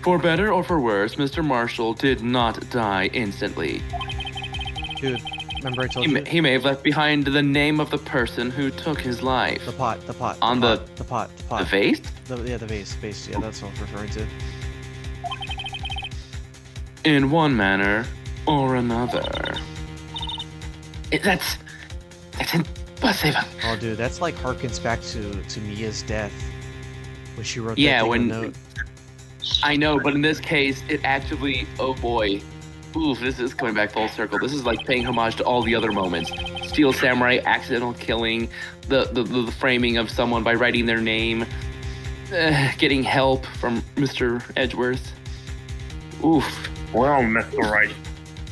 For better or for worse, Mr. Marshall did not die instantly. Dude, remember I told you? He may have left behind the name of the person who took his life. The pot. On the the pot. The vase? The vase. Yeah, that's what I'm referring to. In one manner or another. That's impossible. Oh, dude, that's like harkens back to Mia's death when she wrote Yeah, that thing when- in the note. I know, but in this case, it actually, oh boy. Oof, this is coming back full circle. This is like paying homage to all the other moments. Steel Samurai, accidental killing, the framing of someone by writing their name, getting help from Mr. Edgeworth. Oof. Well, Mr. Wright,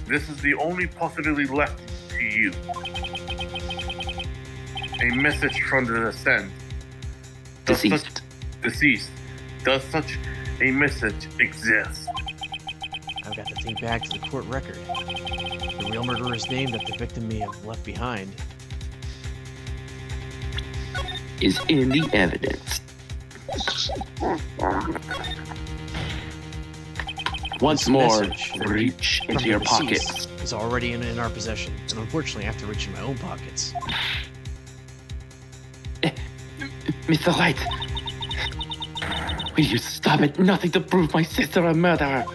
this is the only possibility left to you. A message from the descent. Deceased. Does such a message exist? I've got to think back to the court record. The real murderer's name that the victim may have left behind. Is in the evidence. Once This more, message reach from into the your deceased pockets. is already in our possession, and unfortunately I have to reach in my own pockets. Mr. Light, will you stop it? Nothing to prove my sister a murderer.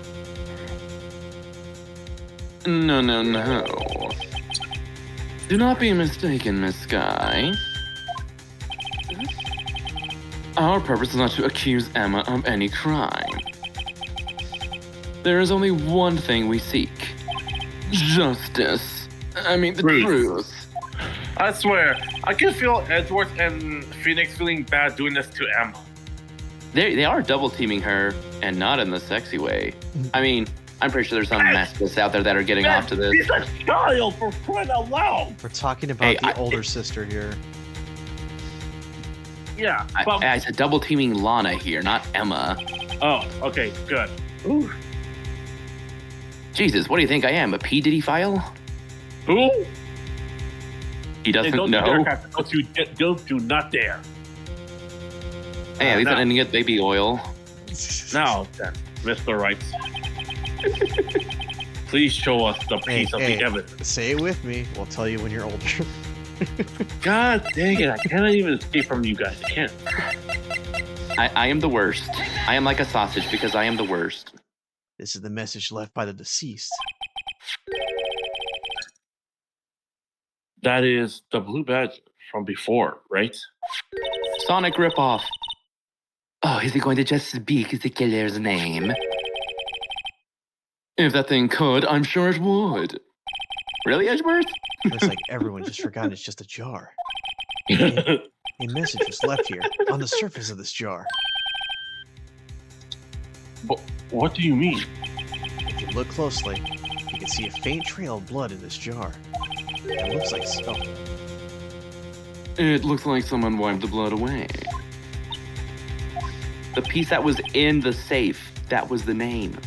No. Do not be mistaken, Miss Sky. Our purpose is not to accuse Emma of any crime. There is only one thing we seek. Justice. I mean, the truth. I swear, I can feel Edgeworth and Phoenix feeling bad doing this to Emma. They are double teaming her, and not in the sexy way. I mean, I'm pretty sure there's some masochists out there that are getting off to this. He's a child, for crying out loud! We're talking about Hey, the older sister here. Yeah, but... I said double teaming Lana here, not Emma. Oh, okay, good. Ooh. Jesus, what do you think I am, a P. Diddy file? Who? He doesn't Hey, don't know. you dare, Captain. Don't do not dare. Hey, at least No. I didn't get baby oil. Now then, Mr. Wright. Please show us the piece of the evidence. Say it with me. We'll tell you when you're older. God dang it, I cannot even escape from you guys. I can't. I am the worst. I am like a sausage because I am the worst. This is the message left by the deceased. That is the blue badge from before, right? Sonic ripoff. Oh, is he going to just speak the killer's name? If that thing could, I'm sure it would. Really, Edgeworth? Looks like everyone just forgot it's just a jar. A message was left here, on the surface of this jar. What do you mean? If you look closely, you can see a faint trail of blood in this jar. It looks like It looks like someone wiped the blood away. The piece that was in the safe, that was the name.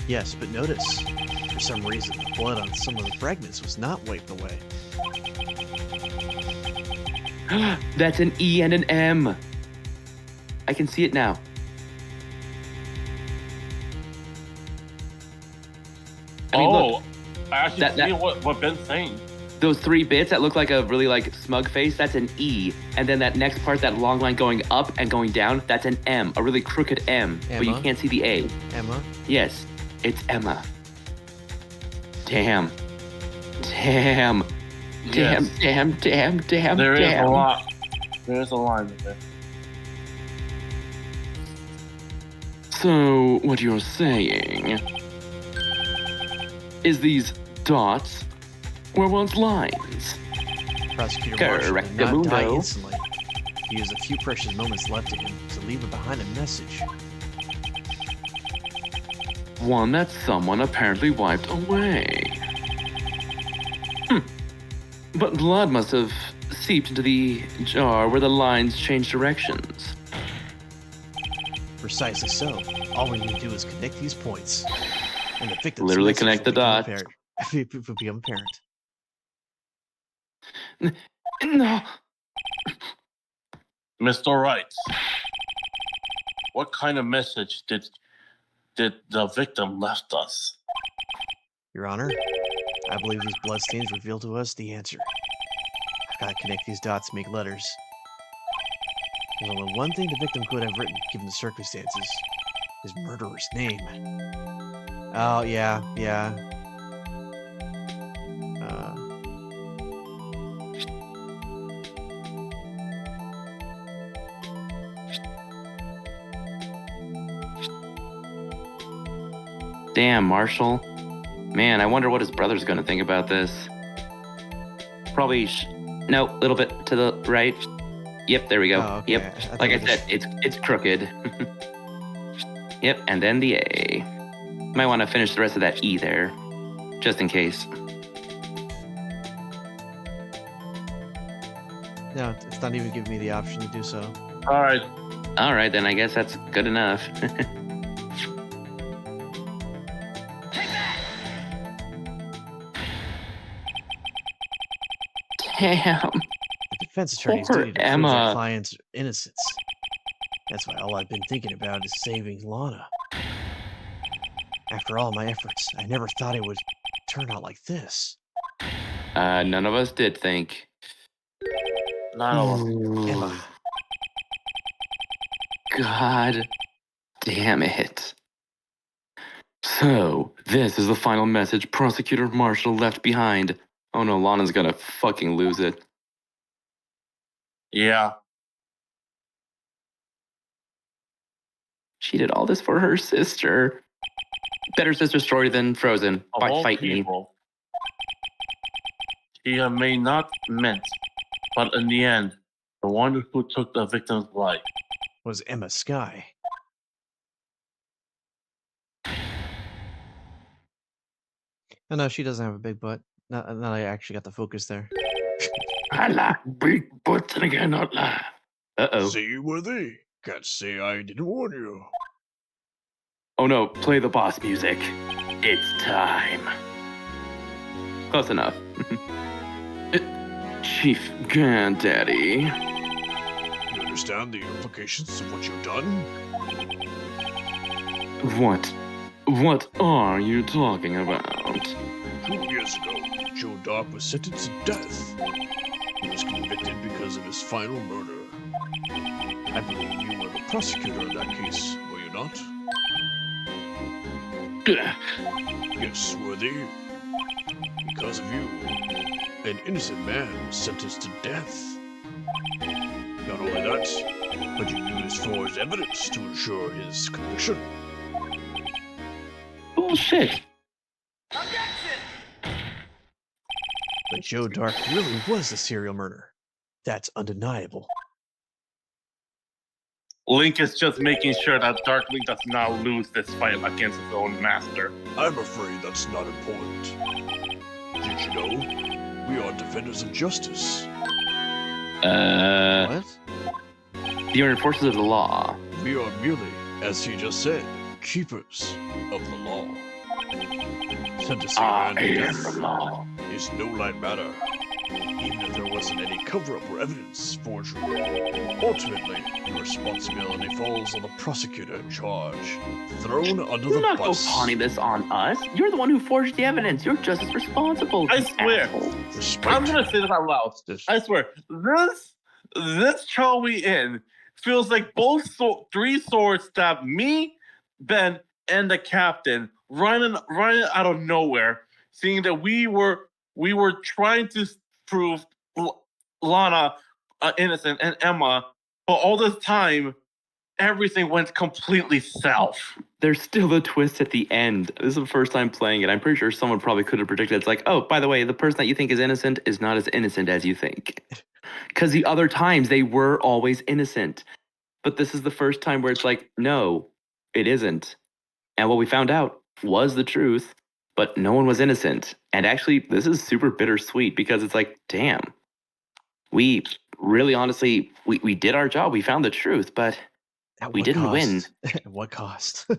Yes, but notice, for some reason, the blood on some of the fragments was not wiped away. That's an E and an M. I can see it now. I mean, look, I actually that- see what Ben's saying. those 3 bits that look like a really like smug face, that's an E. And then that next part, that long line going up and going down, that's an M, a really crooked M. But you Emma? can't see the A. Emma? Yes, it's Emma. Damn. Damn. Damn, Yes. damn, damn, There is damn. a lot. There is a line in there. So, what you're saying is these dots were once lines. Prosecutor Marshall did not Correctamundo. die instantly. He used a few precious moments left to him to leave behind a message. One that someone apparently wiped away. But blood must have seeped into the jar where the lines changed directions. Precisely so. All we need to do is connect these points. And the victim's Literally message connect will the become dots. apparent. Will become apparent. No. Mr. Wright, what kind of message did the victim left us? Your Honor, I believe these bloodstains reveal to us the answer. I've got to connect these dots to make letters. There's only one thing the victim could have written, given the circumstances. His murderer's name. Oh, yeah. Damn, Marshall. Man, I wonder what his brother's gonna think about this. Probably, no, a little bit to the right. Yep, there we go. Oh, okay. Yep, like I said, it's crooked. Yep, and then the A. Might want to finish the rest of that E there, just in case. No, it's not even giving me the option to do so. All right. All right, then I guess that's good enough. Damn. The defense attorney's Poor duty to prove their Emma. client's innocence. That's why all I've been thinking about is saving Lana. After all my efforts, I never thought it would turn out like this. None of us did think. Emma, God damn it. So, this is the final message Prosecutor Marshall left behind. Oh no, Lana's gonna fucking lose it. Yeah. She did all this for her sister. Better sister story than Frozen. Of all Fight me. people, he may not meant, but in the end, the one who took the victim's life. was Emma Sky. Oh no, she doesn't have a big butt. Now I actually got the focus there. I like big butts and I cannot lie. Uh-oh. See, Worthy? Can't say I didn't warn you. Oh no, play the boss music. It's time. Close enough. Chief Granddaddy. You understand the implications of what you've done? What are you talking about? 2 years ago, Joe Dark was sentenced to death. He was convicted because of his final murder. I believe you were the prosecutor in that case, were you not? Yes, Worthy. Because of you, an innocent man was sentenced to death. Not only that, but you used forged evidence to ensure his conviction. Bullshit. But Joe Dark really was a serial murderer. That's undeniable. Link is just making sure that Darkling does not lose this fight against his own master. I'm afraid that's not important. Did you know? We are defenders of justice. What? You're enforcers of the law. We are merely, as he just said, keepers of the law. Sentencing a man to death law. is no light matter, even if there wasn't any cover-up or evidence forgery. Ultimately, the responsibility falls on the prosecutor in charge, thrown under You're the not bus. pawning this on us. You're the one who forged the evidence. You're just as responsible. I you swear. asshole. Respect. I'm gonna say this out loud. I swear, this trial we in feels like both three swords stabbed me, Ben, and the captain running out of nowhere, seeing that we were trying to prove Lana innocent and Emma, but all this time everything went completely south. There's still a twist at the end. This is the first time playing it. I'm pretty sure someone probably could have predicted. It's like, oh, by the way, the person that you think is innocent is not as innocent as you think. Because the other times they were always innocent. But this is the first time where it's like, no, it isn't. And what we found out was the truth, but no one was innocent. And actually, this is super bittersweet because it's like, damn, we really honestly, we did our job. We found the truth, but At we what didn't cost? win. At what cost? All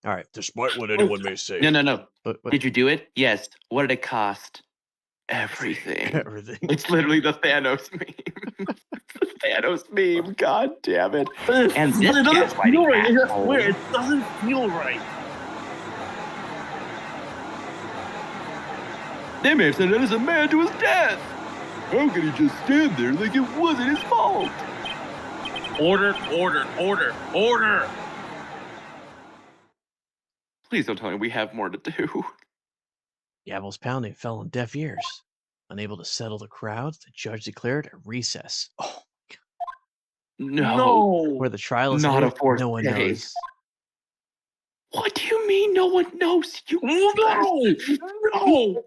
right. Despite what anyone may say. No. What, Did you do it? Yes. What did it cost? Everything. everything. It's literally the Thanos meme. It's the Thanos meme. God damn it. And this it doesn't gaslighting feel right. I asshole. swear, it doesn't feel right. They may have sent an innocent man to his death. How could he just stand there like it wasn't his fault? Order. Please don't tell me we have more to do. Gavel's pounding fell on deaf ears. Unable to settle the crowd, the judge declared a recess. Oh, No. where the trial is Not headed, a forced no one pay. knows. What do you mean no one knows? You No!